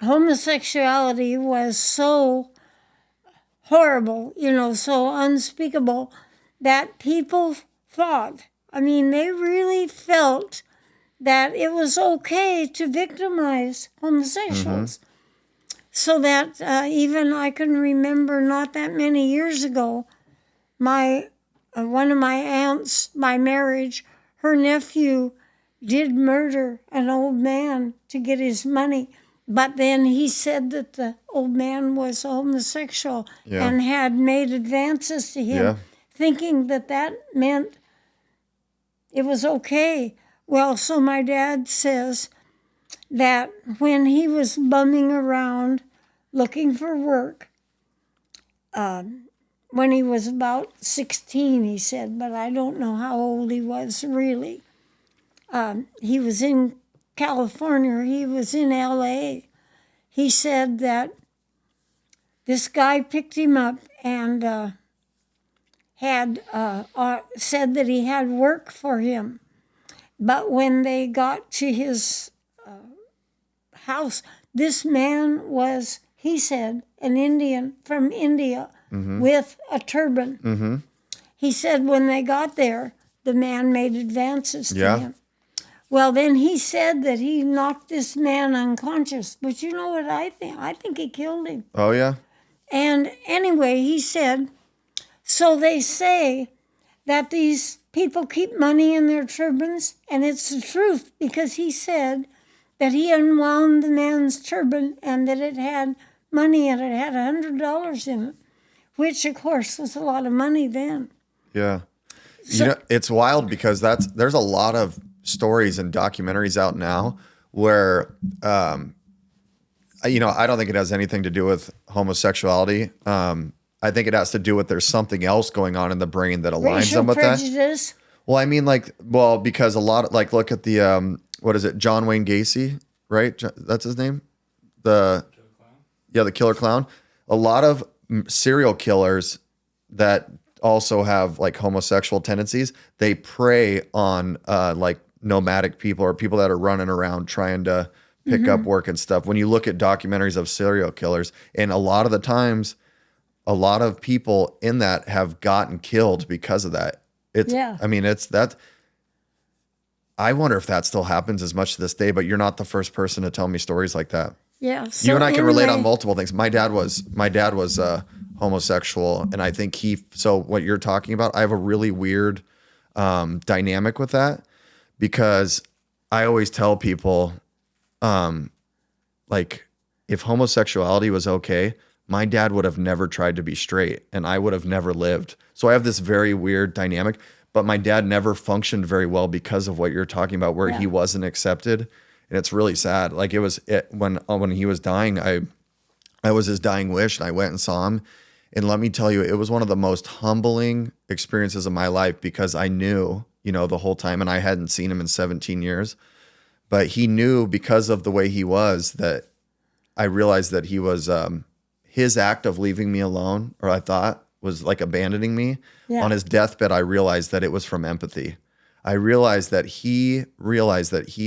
homosexuality was so horrible, so unspeakable, that people thought, they really felt that it was okay to victimize homosexuals. Mm-hmm. So that even I can remember not that many years ago, one of my aunts, by marriage, her nephew did murder an old man to get his money. But then he said that the old man was homosexual and had made advances to him, thinking that meant it was okay. Well, so my dad says that when he was bumming around looking for work, when he was about 16, he said, but I don't know how old he was really. He was in California, he was in LA. He said that this guy picked him up and had said that he had work for him. But when they got to his house, this man was, he said, an Indian from India with a turban. Mm-hmm. he said when they got there, the man made advances to
Yeah.
him. Well, then he said that he knocked this man unconscious. But you know what I think? I think he killed him.
Oh, yeah?
And anyway, he said, so they say that these people keep money in their turbans, and it's the truth, because he said that he unwound the man's turban and that it had money and it had $100 in it, which, of course, was a lot of money then.
Yeah.
So,
It's wild because there's a lot of stories and documentaries out now where, I don't think it has anything to do with homosexuality. I think it has to do with there's something else going on in the brain that aligns
racial
them with that.
prejudice.
Well, I mean, because a lot of, look at the, what is it? John Wayne Gacy, right? That's his name? The killer clown. A lot of serial killers that also have like homosexual tendencies, they prey on like nomadic people or people that are running around trying to pick up work and stuff. When you look at documentaries of serial killers, and a lot of the times, a lot of people in that have gotten killed because of that. I mean, it's that. I wonder if that still happens as much to this day, but you're not the first person to tell me stories like that.
Yeah.
You and I can relate on multiple things. My dad was homosexual, and I think so what you're talking about, I have a really weird dynamic with that, because I always tell people, like, if homosexuality was okay, my dad would have never tried to be straight and I would have never lived. So I have this very weird dynamic, but my dad never functioned very well because of what you're talking about, where he wasn't accepted. And it's really sad. Like when he was dying, I was his dying wish, and I went and saw him. And let me tell you, it was one of the most humbling experiences of my life, because I knew, the whole time, and I hadn't seen him in 17 years, but he knew, because of the way he was, that I realized that he was, his act of leaving me alone, or I thought was like abandoning me on his deathbed. I realized that it was from empathy. I realized that he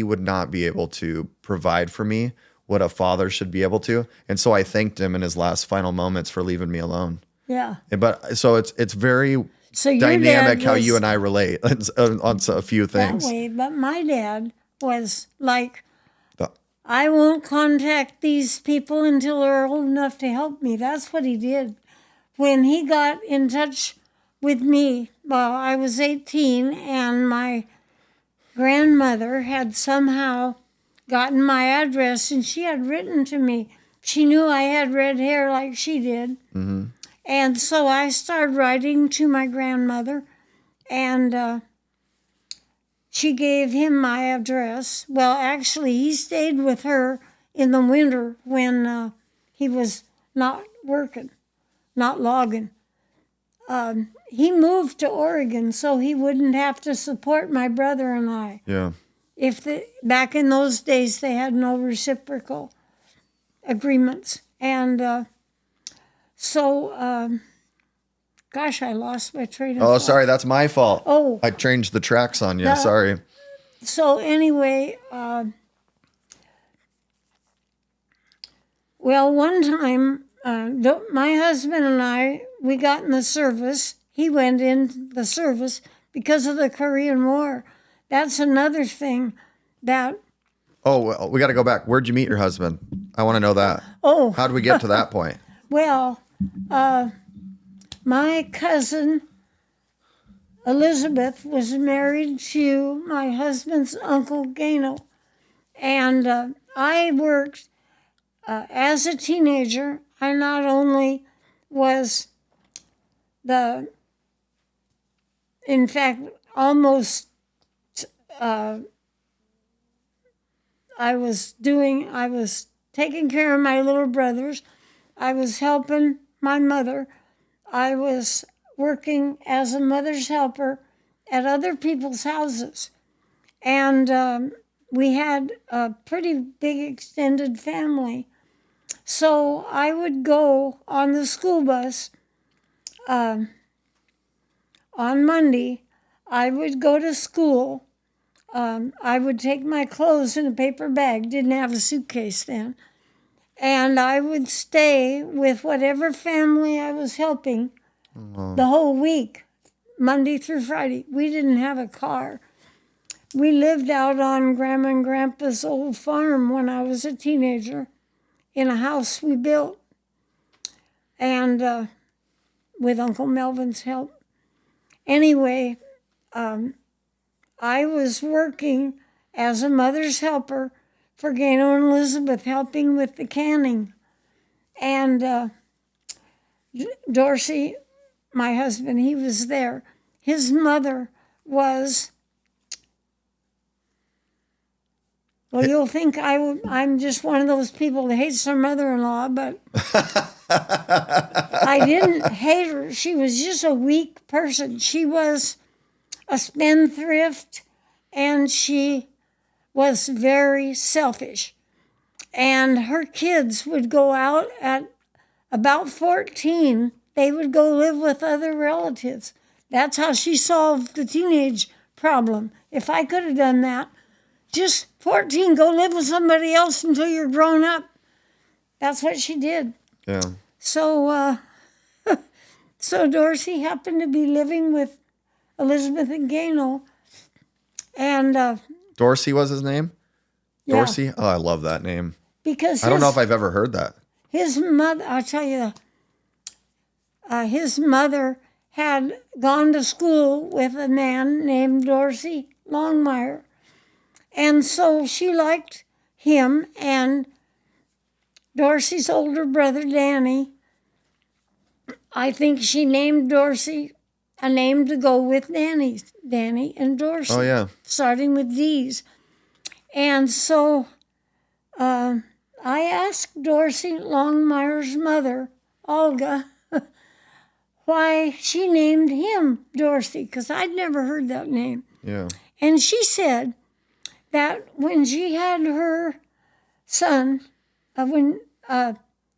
would not be able to provide for me what a father should be able to. And so I thanked him in his last final moments for leaving me alone.
Yeah.
But so it's very dynamic how you and I relate on a few things.
That way, but my dad was like, I won't contact these people until they're old enough to help me. That's what he did. When he got in touch with me, well, I was 18, and my grandmother had somehow gotten my address, and she had written to me. She knew I had red hair like she did. Mm-hmm. And so I started writing to my grandmother, and she gave him my address. Well, actually, he stayed with her in the winter when he was not working, not logging. He moved to Oregon so he wouldn't have to support my brother and I.
Yeah.
Back in those days, they had no reciprocal agreements. And gosh, I lost my train of thought.
Oh, sorry, that's my fault.
Oh.
I changed the tracks on you. Sorry.
So anyway, well, one time, my husband and I, we got in the service. He went in the service because of the Korean War. That's another thing that...
Oh, well, we got to go back. Where'd you meet your husband? I want to know that.
Oh.
How'd we get to that point?
Well, my cousin Elizabeth was married to my husband's uncle Gano. And I worked as a teenager. I not only was in fact, almost, I was taking care of my little brothers. I was helping my mother. I was working as a mother's helper at other people's houses. And we had a pretty big extended family. So I would go on the school bus on Monday. I would go to school. I would take my clothes in a paper bag, didn't have a suitcase then, and I would stay with whatever family I was helping the whole week, Monday through Friday. We didn't have a car. We lived out on Grandma and Grandpa's old farm when I was a teenager in a house we built, and with Uncle Melvin's help. Anyway, I was working as a mother's helper for Gano and Elizabeth, helping with the canning. And Dorsey, my husband, he was there. His mother was, well, you'll think I'm just one of those people that hates their mother-in-law, but I didn't hate her. She was just a weak person. She was a spendthrift, and she was very selfish. And her kids would go out at about 14. They would go live with other relatives. That's how she solved the teenage problem. If I could have done that, just 14, go live with somebody else until you're grown up. That's what she did.
Yeah.
So, so Dorsey happened to be living with Elizabeth and Gano, and
Dorsey was his name?
yeah,
Dorsey? Oh, I love that name.
because
I don't know if I've ever heard that.
his mother, I'll tell you, his mother had gone to school with a man named Dorsey Longmire. And so she liked him, and Dorsey's older brother, Danny, I think she named Dorsey a name to go with Danny and Dorsey.
Oh, yeah.
Starting with D's. And so I asked Dorsey Longmire's mother, Olga, why she named him Dorsey, because I'd never heard that name.
Yeah.
And she said that when she had her son, when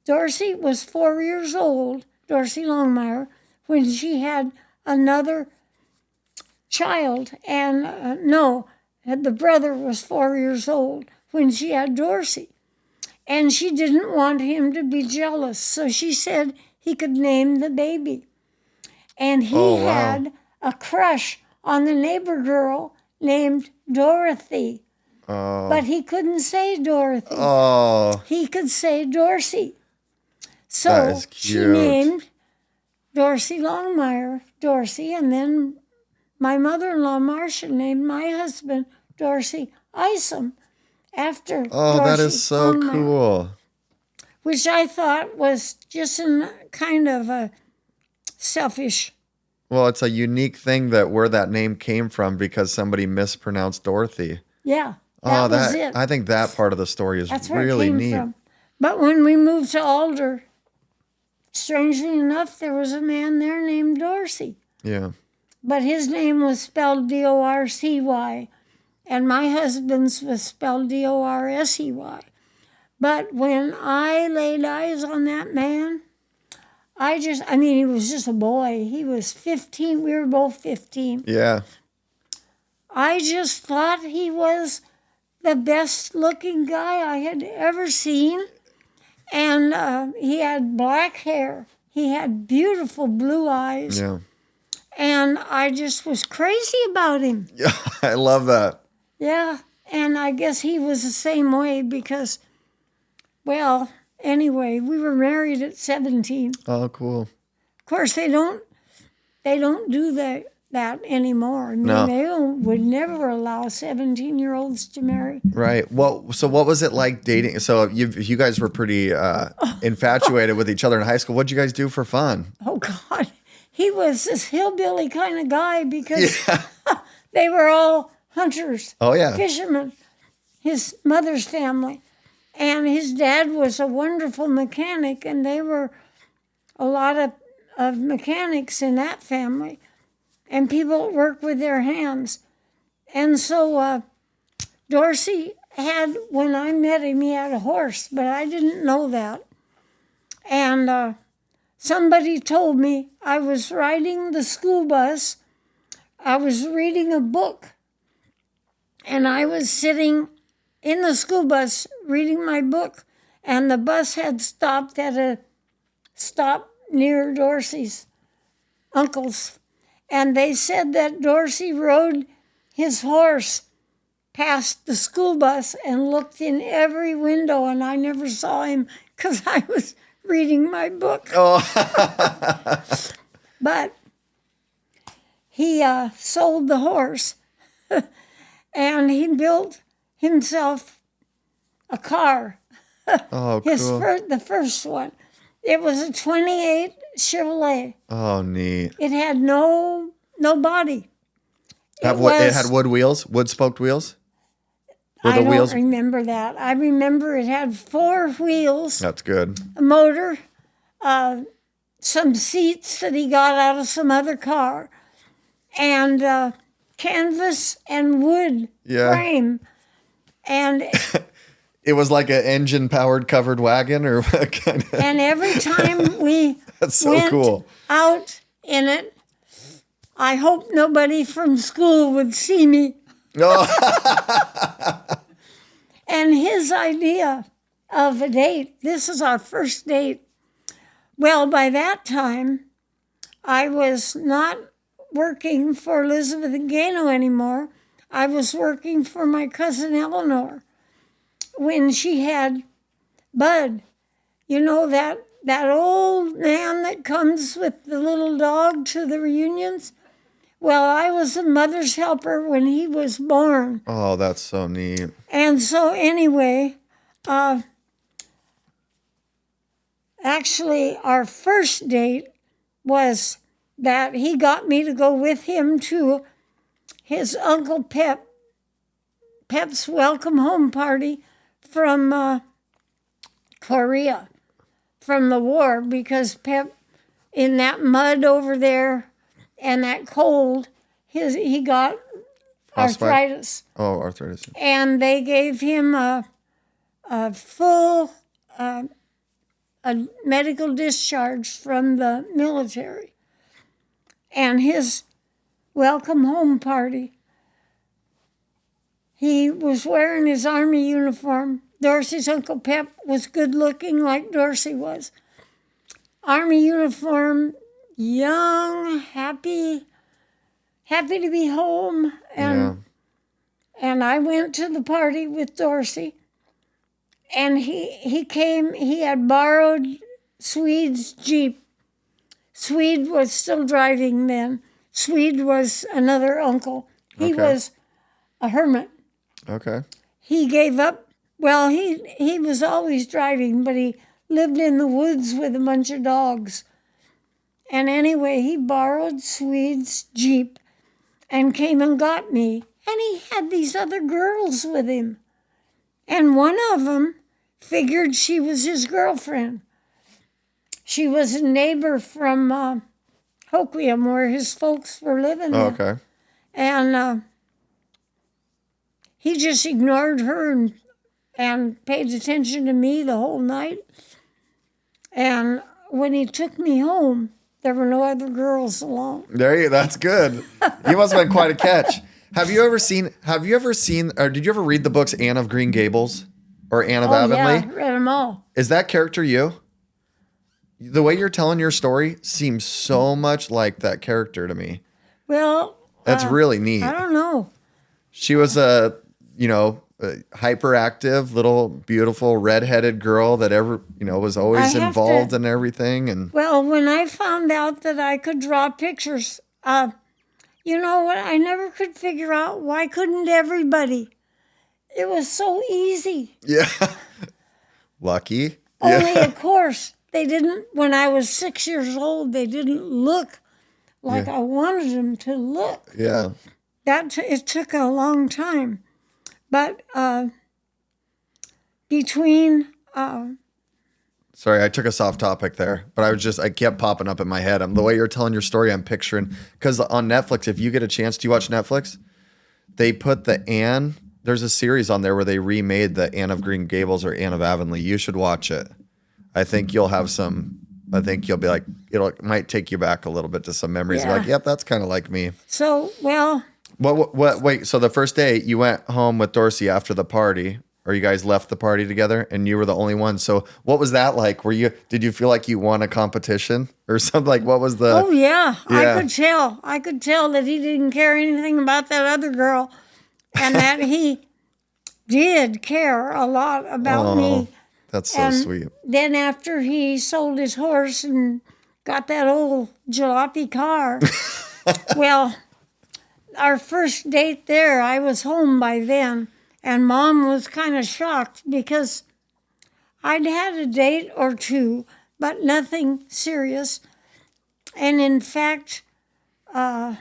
Dorsey was 4 years old, Dorsey Longmire, when she had another child, and the brother was 4 years old when she had Dorsey. And she didn't want him to be jealous, so she said he could name the baby. And he had a crush on the neighbor girl named Dorothy. But he couldn't say Dorothy.
Oh.
He could say Dorsey.
That
So
is
she
cute.
named Dorsey Longmire Dorsey, and then my mother-in-law, Marcia, named my husband Dorsey Isom after
Oh,
Dorsey
that is so
Longmire,
cool.
which I thought was just a kind of a selfish.
Well, it's a unique thing that where that name came from because somebody mispronounced Dorothy.
Yeah, that was it.
I think that part of the story is
That's where
really
it came
neat.
from. But when we moved to Alder, strangely enough, there was a man there named Dorsey.
Yeah.
But his name was spelled Dorcy, and my husband's was spelled Dorsey. But when I laid eyes on that man, he was just a boy. He was 15. We were both 15.
Yeah.
I just thought he was the best looking guy I had ever seen. And he had black hair. He had beautiful blue eyes.
Yeah.
And I just was crazy about him.
Yeah. I love that.
Yeah. And I guess he was the same way because, well, anyway, we were married at 17.
Oh, cool.
Of course, they don't do that anymore. I mean,
No.
they would never allow 17-year-olds to marry.
Right. Well, so what was it like dating? So you guys were pretty infatuated with each other in high school. What'd you guys do for fun?
Oh, God. He was this hillbilly kind of guy because they were all hunters.
Oh, yeah.
Fishermen. His mother's family. And his dad was a wonderful mechanic, and they were a lot of mechanics in that family. And people that work with their hands. And so Dorsey had, when I met him, he had a horse, but I didn't know that. And somebody told me I was riding the school bus. I was reading a book. And I was sitting in the school bus reading my book. And the bus had stopped at a stop near Dorsey's uncle's. And they said that Dorsey rode his horse past the school bus and looked in every window, and I never saw him because I was reading my book.
Oh.
But he sold the horse, and he built himself a car.
Oh, cool.
The first one. It was a 28 Chevrolet.
Oh, neat.
It had no body.
It had wood wheels, wood spoked wheels?
I don't remember that. I remember it had 4 wheels.
That's good.
A motor, some seats that he got out of some other car, and canvas and wood frame. And
it was like an engine-powered covered wagon, or what kind of?
And every time we
That's so
went
cool.
out in it, I hope nobody from school would see me.
Oh.
And his idea of a date, this is our first date. Well, by that time, I was not working for Elizabeth and Gano anymore. I was working for my cousin Eleanor when she had Bud. You know, that old man that comes with the little dog to the reunions? Well, I was a mother's helper when he was born.
Oh, that's so neat.
And so anyway, actually our first date was that he got me to go with him to his Uncle Pep's welcome home party from Korea, from the war, because Pep, in that mud over there, and that cold, he got arthritis.
Oh, arthritis.
And they gave him a full medical discharge from the military. And his welcome home party, he was wearing his Army uniform. Dorsey's Uncle Pep was good looking like Dorsey was. Army uniform, young, happy to be home. And I went to the party with Dorsey. And he came, he had borrowed Swede's Jeep. Swede was still driving then. Swede was another uncle. He was a hermit.
Okay.
He gave up. Well, he was always driving, but he lived in the woods with a bunch of dogs. And anyway, he borrowed Swede's Jeep and came and got me. And he had these other girls with him. And one of them figured she was his girlfriend. She was a neighbor from Hoquiam, where his folks were living.
Oh, okay.
And he just ignored her and paid attention to me the whole night. And when he took me home, there were no other girls along.
That's good. You must have been quite a catch. Have you ever seen, or did you ever read the books Anne of Green Gables or Anne of Avonlea?
Yeah, read them all.
Is that character you? The way you're telling your story seems so much like that character to me.
Well,
that's really neat.
I don't know.
She was a hyperactive little beautiful redheaded girl that was always involved in everything. And
well, when I found out that I could draw pictures, you know what? I never could figure out, why couldn't everybody? It was so easy.
Yeah. Lucky.
Only, of course, they didn't, when I was 6 years old, they didn't look like I wanted them to look.
Yeah.
It took a long time. But between...
Sorry, I took us off topic there, but I kept popping up in my head. The way you're telling your story, I'm picturing, because on Netflix, if you get a chance, do you watch Netflix? They put there's a series on there where they remade the Anne of Green Gables or Anne of Avonlea. You should watch it. I think you'll be like, it might take you back a little bit to some memories.
Yeah.
Like, yep, that's kind of like me.
So, well...
Wait, so the first day you went home with Dorsey after the party, or you guys left the party together and you were the only one. So what was that like? Did you feel like you won a competition or something? Like, what was the?
Oh yeah,
Yeah.
I could tell that he didn't care anything about that other girl, and that he did care a lot about me.
That's so
And
sweet.
then after he sold his horse and got that old jalopy car, well, our first date there, I was home by then, and Mom was kind of shocked because I'd had a date or two, but nothing serious. And in fact, I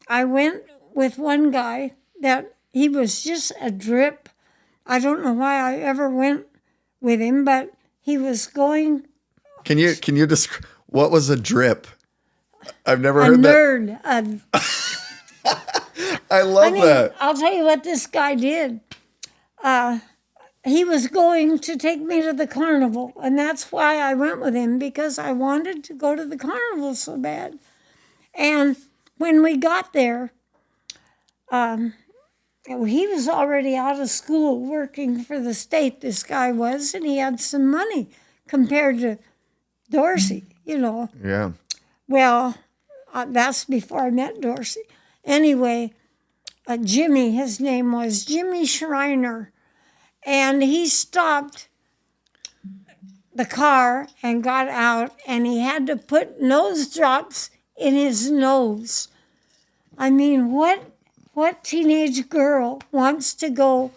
went with one guy that he was just a drip. I don't know why I ever went with him, but he was going.
Can you describe what was a drip? I've never
A
heard
nerd.
I love that.
I'll tell you what this guy did. He was going to take me to the carnival, and that's why I went with him, because I wanted to go to the carnival so bad. And when we got there, he was already out of school working for the state, this guy was, and he had some money compared to Dorsey,
Yeah.
Well, that's before I met Dorsey. Anyway, Jimmy, his name was Jimmy Schreiner, and he stopped the car and got out, and he had to put nose drops in his nose. I mean, what teenage girl wants to go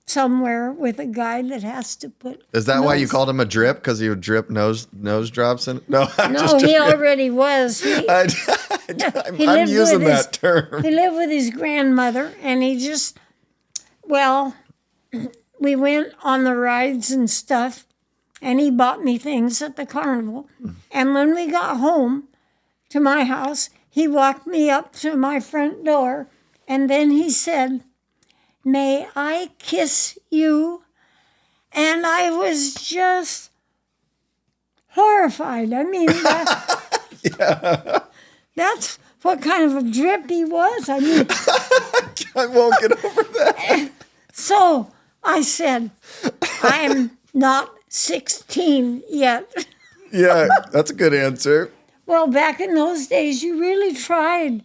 somewhere with a guy that has to put?
Is that why you called him a drip? Because he would drip nose drops in? No,
he already was.
I'm using that term.
He lived with his grandmother, and he just, we went on the rides and stuff, and he bought me things at the carnival. And when we got home to my house, he walked me up to my front door, and then he said, "May I kiss you?" And I was just horrified. I mean, that's what kind of a drip he was. I mean,
I won't get over that.
So I said, "I am not 16 yet."
Yeah, that's a good answer.
Well, back in those days, you really tried.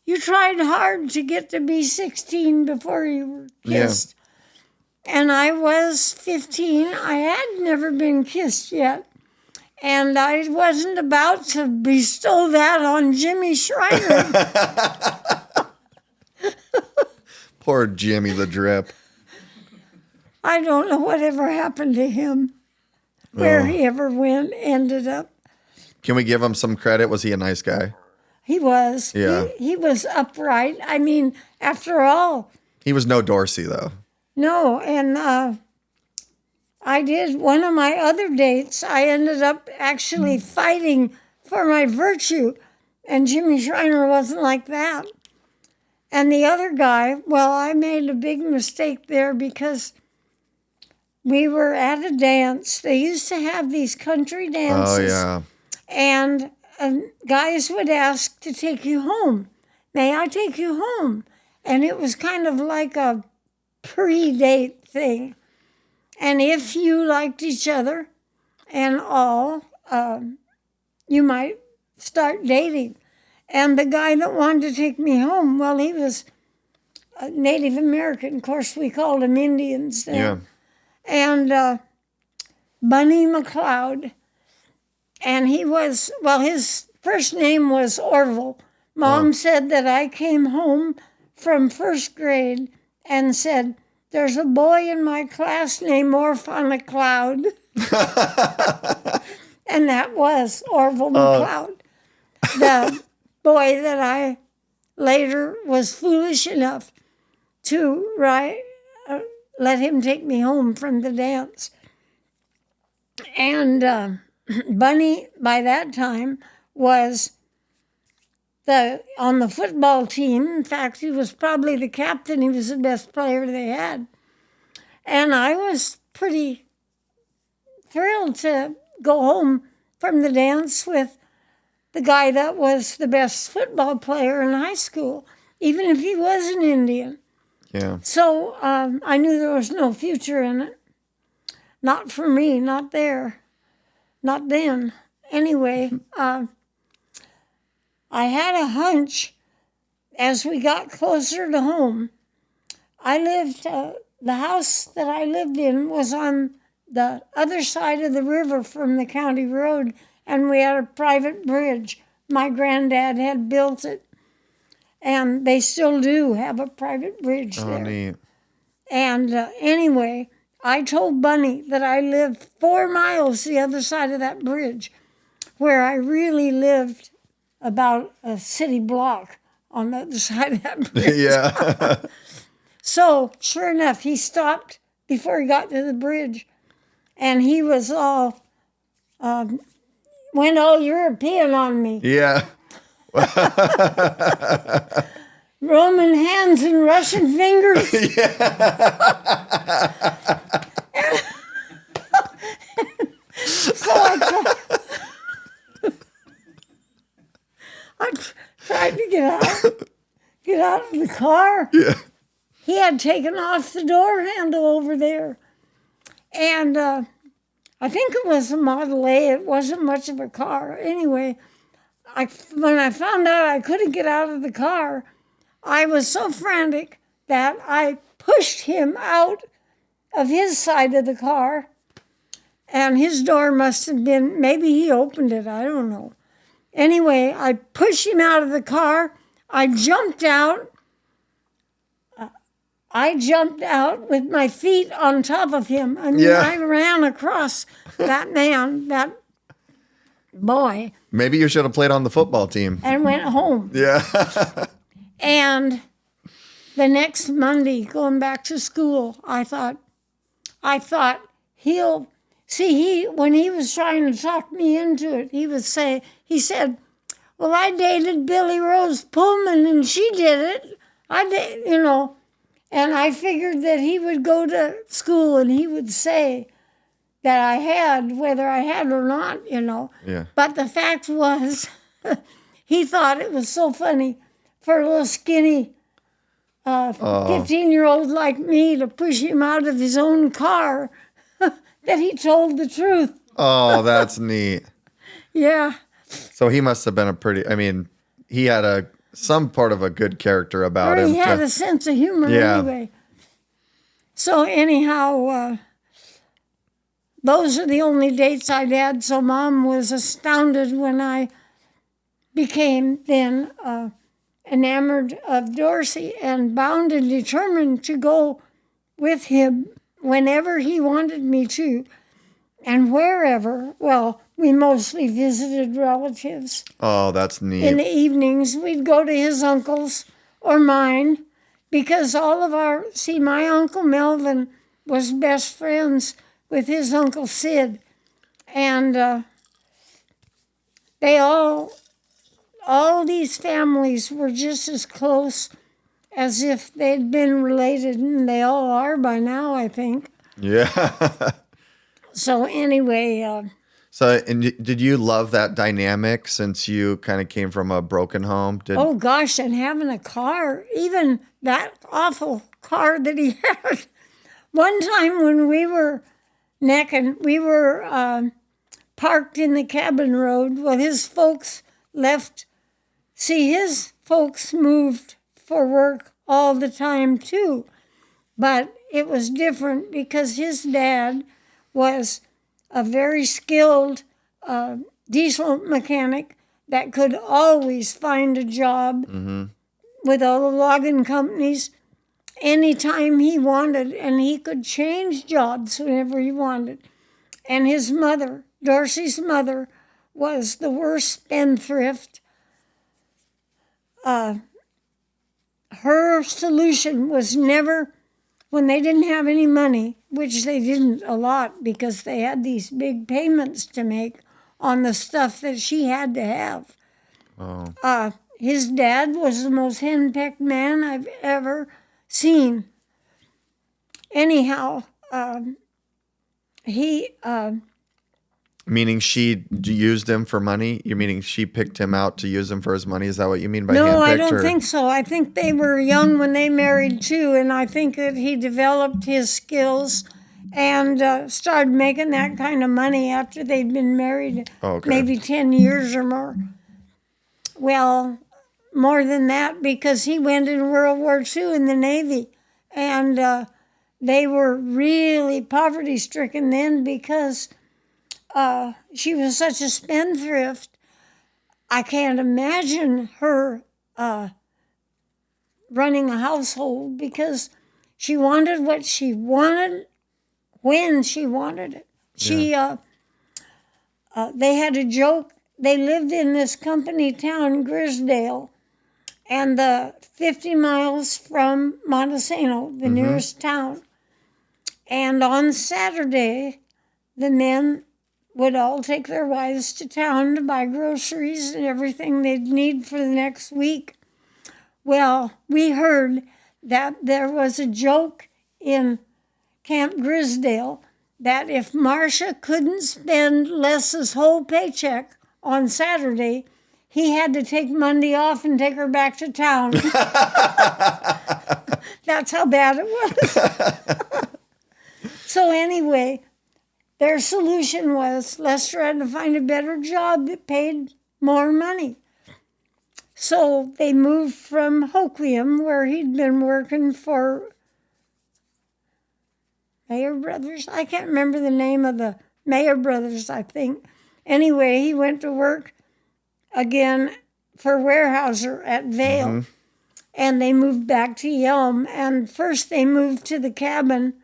You tried hard to get to be 16 before you were kissed. Yeah. And I was 15. I had never been kissed yet. And I wasn't about to bestow that on Jimmy Schreiner.
Poor Jimmy the drip.
I don't know whatever happened to him, where he ever ended up.
Can we give him some credit? Was he a nice guy?
He was.
Yeah.
He was upright. I mean, after all.
He was no Dorsey, though.
No, and I did one of my other dates. I ended up actually fighting for my virtue, and Jimmy Schreiner wasn't like that. And the other guy, I made a big mistake there because we were at a dance. They used to have these country dances.
Oh, yeah.
And guys would ask to take you home. May I take you home? And it was kind of like a pre-date thing. And if you liked each other and all, you might start dating. And the guy that wanted to take me home, he was a Native American. Of course, we called them Indians then.
Yeah.
And Bunny McLeod. And he was, his first name was Orville. Mom said that I came home from first grade and said, "There's a boy in my class named Orphan McLeod." And that was Orville McLeod, the boy that I later was foolish enough to let him take me home from the dance. And Bunny, by that time, was on the football team. In fact, he was probably the captain. He was the best player they had. And I was pretty thrilled to go home from the dance with the guy that was the best football player in high school, even if he was an Indian.
Yeah.
So I knew there was no future in it. Not for me, not there, not then. Anyway, I had a hunch as we got closer to home. The house that I lived in was on the other side of the river from the county road, and we had a private bridge. My granddad had built it, and they still do have a private bridge there.
Neat.
And anyway, I told Bunny that I lived 4 miles the other side of that bridge, where I really lived about a city block on the other side of that bridge.
Yeah.
So, sure enough, he stopped before he got to the bridge, and he was all, went all European on me.
Yeah.
Roman hands and Russian fingers. So I tried to get out of the car.
Yeah.
He had taken off the door handle over there. And I think it was a Model A. It wasn't much of a car. Anyway, when I found out I couldn't get out of the car, I was so frantic that I pushed him out of his side of the car. And his door must have been, maybe he opened it, I don't know. Anyway, I pushed him out of the car. I jumped out. With my feet on top of him. I mean,
Yeah.
I ran across that man, that boy,
Maybe you should have played on the football team.
and went home.
Yeah.
And the next Monday, going back to school, I thought when he was trying to talk me into it, he said, well, I dated Billy Rose Pullman and she did it. And I figured that he would go to school and he would say that I had, whether I had or not,
Yeah.
But the fact was, he thought it was so funny for a little skinny 15-year-old like me to push him out of his own car that he told the truth.
Oh, that's neat.
Yeah.
So he must have been he had some part of a good character about him.
He had a sense of humor anyway. So anyhow, those are the only dates I'd had. So Mom was astounded when I became then enamored of Dorsey and bound and determined to go with him whenever he wanted me to and wherever. Well, we mostly visited relatives.
Oh, that's neat.
In the evenings, we'd go to his uncle's or mine because my Uncle Melvin was best friends with his Uncle Sid. And all these families were just as close as if they'd been related, and they all are by now, I think.
Yeah.
So anyway...
And did you love that dynamic since you kind of came from a broken home?
Oh, gosh, and having a car, even that awful car that he had. One time when we were necking, we were parked in the cabin road. Well, his folks left. See, his folks moved for work all the time, too. But it was different because his dad was a very skilled diesel mechanic that could always find a job with all the logging companies anytime he wanted, and he could change jobs whenever he wanted. And his mother, Dorsey's mother, was the worst spendthrift. Her solution was never, when they didn't have any money, which they didn't a lot because they had these big payments to make on the stuff that she had to have.
Oh.
His dad was the most henpecked man I've ever seen. Anyhow, he
Meaning she used him for money? You meaning she picked him out to use him for his money? Is that what you mean by
No, I
handpicked?
don't think so. I think they were young when they married too, and I think that he developed his skills and started making that kind of money after they'd been married maybe 10 years or more. Well, more than that, because he went in World War II in the Navy, and they were really poverty-stricken then because she was such a spendthrift. I can't imagine her running a household because she wanted what she wanted when she wanted it. They had a joke. They lived in this company town, Grisdale, and 50 miles from Montesano, the nearest town. And on Saturday, the men would all take their wives to town to buy groceries and everything they'd need for the next week. Well, we heard that there was a joke in Camp Grisdale that if Marcia couldn't spend Les's whole paycheck on Saturday, he had to take Monday off and take her back to town. That's how bad it was. So anyway, their solution was Lester had to find a better job that paid more money. So they moved from Hoquiam, where he'd been working for Mayer Brothers. I can't remember the name of the Mayer Brothers, I think. Anyway, he went to work again for Weyerhaeuser at Vail. And they moved back to Yelm. And first they moved to the cabin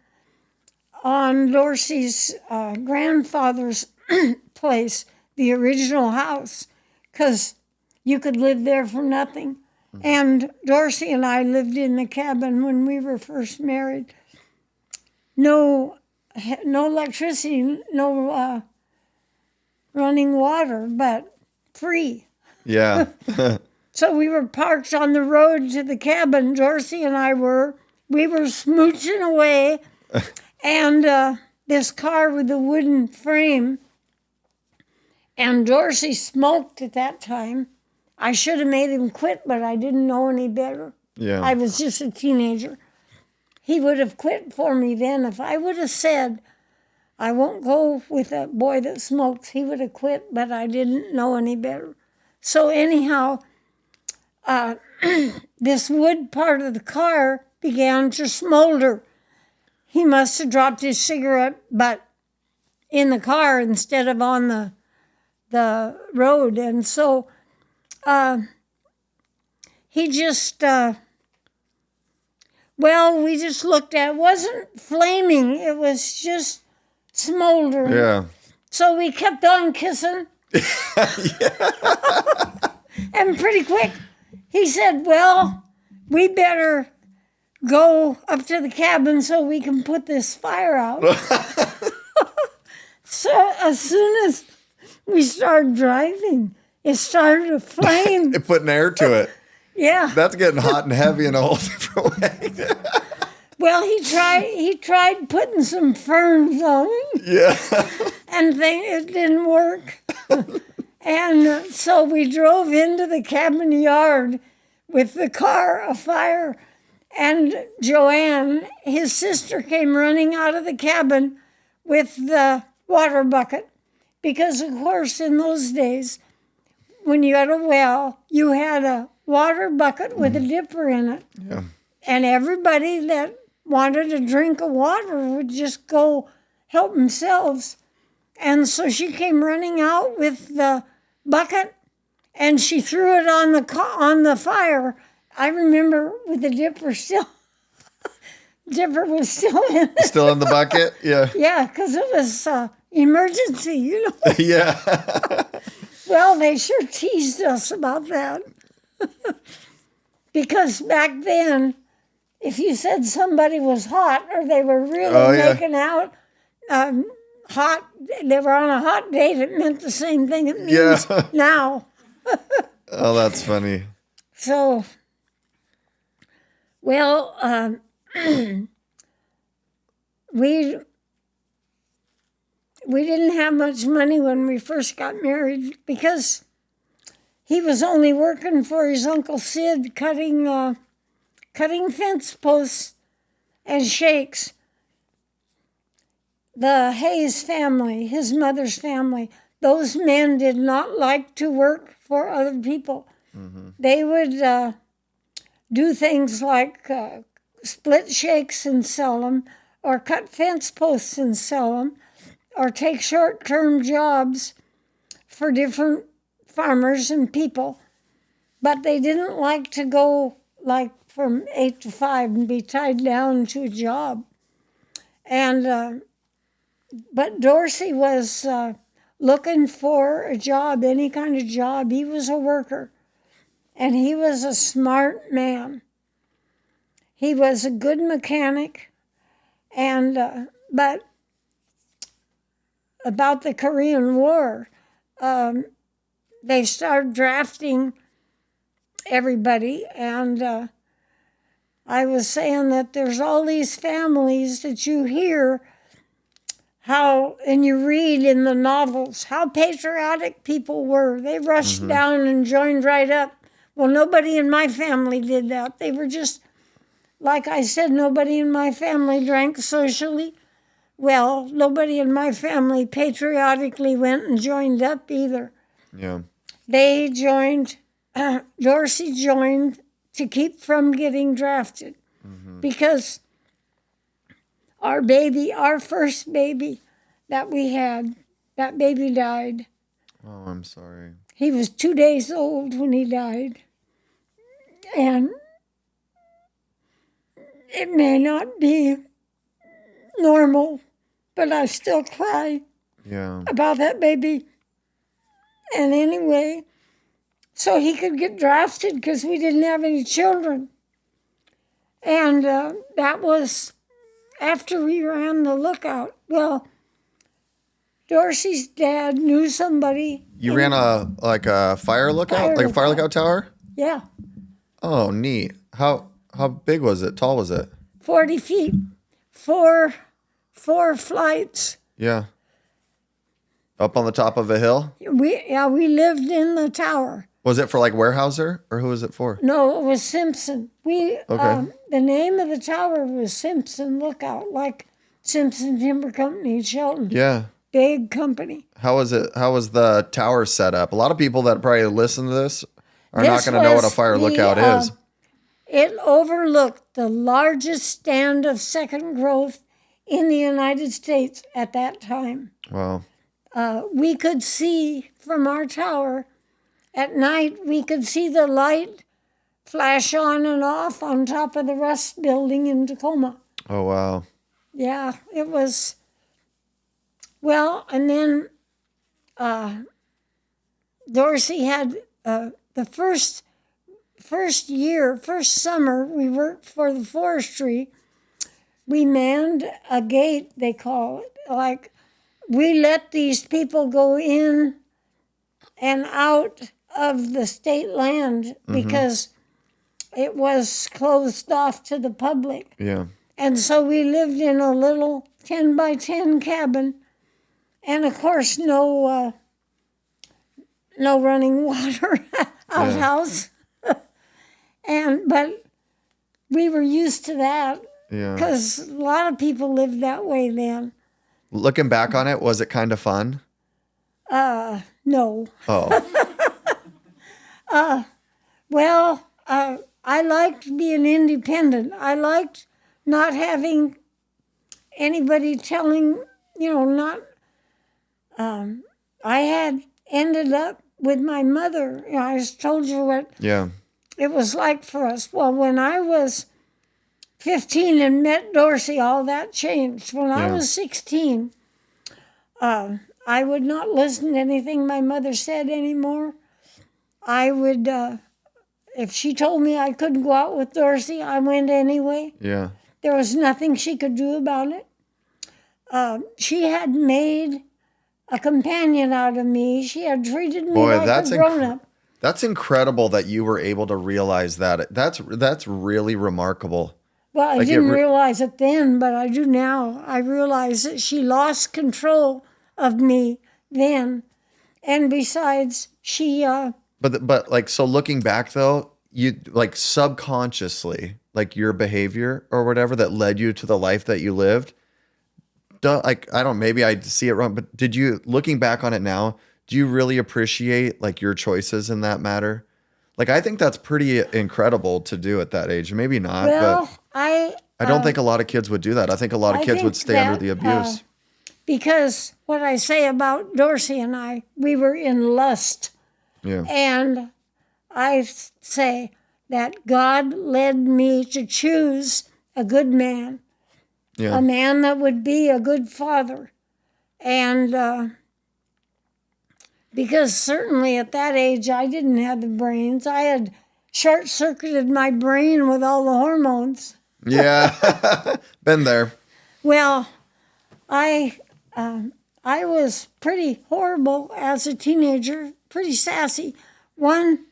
on Dorsey's grandfather's place, the original house, because you could live there for nothing. And Dorsey and I lived in the cabin when we were first married. No electricity, no running water, but free.
Yeah.
So we were parked on the road to the cabin. Dorsey and I were. We were smooching away. And this car with the wooden frame. And Dorsey smoked at that time. I should have made him quit, but I didn't know any better.
Yeah.
I was just a teenager. He would have quit for me then. If I would have said, I won't go with a boy that smokes, he would have quit, but I didn't know any better. So anyhow, this wood part of the car began to smolder. He must have dropped his cigarette butt in the car instead of on the road. And so he just, we just looked at it. It wasn't flaming. It was just smoldering.
Yeah.
So we kept on kissing. And pretty quick, he said, well, we better go up to the cabin so we can put this fire out. So as soon as we started driving, it started to flame.
It put an air to it.
Yeah.
That's getting hot and heavy in a whole different way.
Well, he tried putting some ferns on it.
Yeah.
And it didn't work. And so we drove into the cabin yard with the car afire. And Joanne, his sister, came running out of the cabin with the water bucket. Because, of course, in those days, when you had a well, you had a water bucket with a dipper in it.
Yeah.
And everybody that wanted a drink of water would just go help themselves. And so she came running out with the bucket, and she threw it on the fire. I remember with the dipper still. Dipper was still in it.
Still in the bucket? Yeah.
Yeah, because it was emergency, you know.
Yeah.
Well, they sure teased us about that. Because back then, if you said somebody was hot or they were really making out, hot, they were on a hot date, it meant the same thing it means now.
Oh, that's funny.
So, well, we didn't have much money when we first got married because he was only working for his Uncle Sid cutting fence posts and shakes. The Hayes family, his mother's family, those men did not like to work for other people. Mm-hmm. They would do things like split shakes and sell them, or cut fence posts and sell them, or take short-term jobs for different farmers and people. But they didn't like to go like from 8 to 5 and be tied down to a job. And but Dorsey was looking for a job, any kind of job. He was a worker, and he was a smart man. He was a good mechanic, and but about the Korean War, they started drafting everybody, and I was saying that there's all these families that you hear how, and you read in the novels, how patriotic people were. They rushed down and joined right up. Well, nobody in my family did that. They were just, like I said, nobody in my family drank socially. Well, nobody in my family patriotically went and joined up either.
Yeah. They
joined, Dorsey joined to keep from getting drafted because our first baby that we had, that baby died.
Oh, I'm sorry.
He was 2 days old when he died. And it may not be normal, but I still cry about that baby. And anyway, so he could get drafted because we didn't have any children. And that was after we ran the lookout. Well, Dorsey's dad knew somebody.
You ran a fire lookout? Like a fire lookout tower?
Yeah.
Oh, neat. How big was it? Tall was it?
40 feet. Four flights.
Yeah. Up on the top of a hill?
We lived in the tower.
Was it for like Weyerhaeuser, or who was it for?
No, it was Simpson. The name of the tower was Simpson Lookout, like Simpson Timber Company in Shelton.
Yeah.
Big company.
How was it? How was the tower set up? A lot of people that probably listen to this are not going to know what a fire lookout is.
It overlooked the largest stand of second growth in the United States at that time.
Wow.
We could see from our tower at night, we could see the light flash on and off on top of the Rust building in Tacoma.
Oh, wow.
Yeah, it was. Well, and then Dorsey had the first summer we worked for the forestry. We manned a gate, they call it. Like, we let these people go in and out of the state land because it was closed off to the public.
Yeah.
And so we lived in a little 10 by 10 cabin. And of course, no running water outhouse. But we were used to that because a lot of people lived that way then.
Looking back on it, was it kind of fun?
No.
Oh.
I liked being independent. I liked not having anybody telling, I had ended up with my mother. I just told you what it was like for us. Well, when I was 15 and met Dorsey, all that changed. When I was 16, I would not listen to anything my mother said anymore. I would, if she told me I couldn't go out with Dorsey, I went anyway.
Yeah.
There was nothing she could do about it. She had made a companion out of me. She had treated me like a grown-up.
That's incredible that you were able to realize that. That's really remarkable.
Well, I didn't realize it then, but I do now. I realize that she lost control of me then. And besides, she...
But like, so looking back though, you like subconsciously, like your behavior or whatever that led you to the life that you lived, like, I don't, maybe I see it wrong, but did you, looking back on it now, do you really appreciate like your choices in that matter? Like, I think that's pretty incredible to do at that age. Maybe not,
well,
but
I
don't think a lot of kids would do that. I think a lot of
I
kids would
think
stay under
that,
the abuse.
because what I say about Dorsey and I, we were in lust.
Yeah.
And I say that God led me to choose a good man,
Yeah.
a man that would be a good father. And because certainly at that age, I didn't have the brains. I had short-circuited my brain with all the hormones.
Yeah. Been there.
Well, I was pretty horrible as a teenager, pretty sassy. One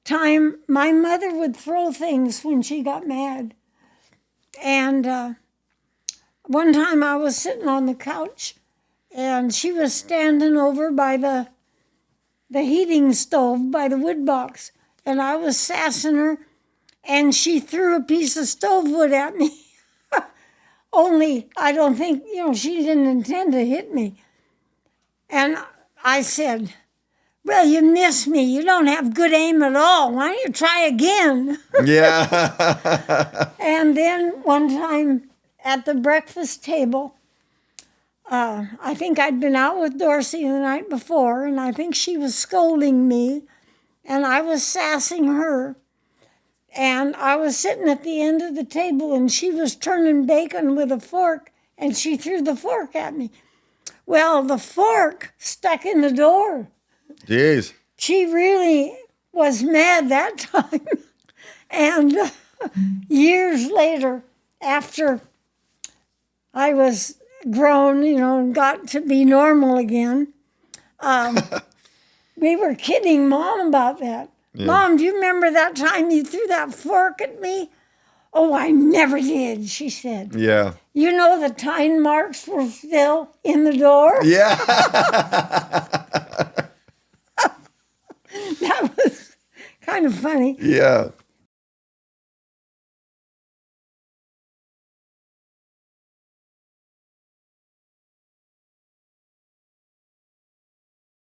time, my mother would throw things when she got mad. And one time I was sitting on the couch, and she was standing over by the heating stove, by the wood box, and I was sassing her, and she threw a piece of stove wood at me. Only, I don't think, she didn't intend to hit me. And I said, well, you missed me. You don't have good aim at all. Why don't you try again?
Yeah.
And then one time at the breakfast table, I think I'd been out with Dorsey the night before, and I think she was scolding me, and I was sassing her. And I was sitting at the end of the table, and she was turning bacon with a fork, and she threw the fork at me. Well, the fork stuck in the door.
Jeez.
She really was mad that time. And years later, after I was grown, and got to be normal again, we were kidding Mom about that. Yeah. Mom, do you remember that time you threw that fork at me? Oh, I never did, she said.
Yeah.
You know the tine marks were still in the door?
Yeah.
That was kind of funny.
Yeah.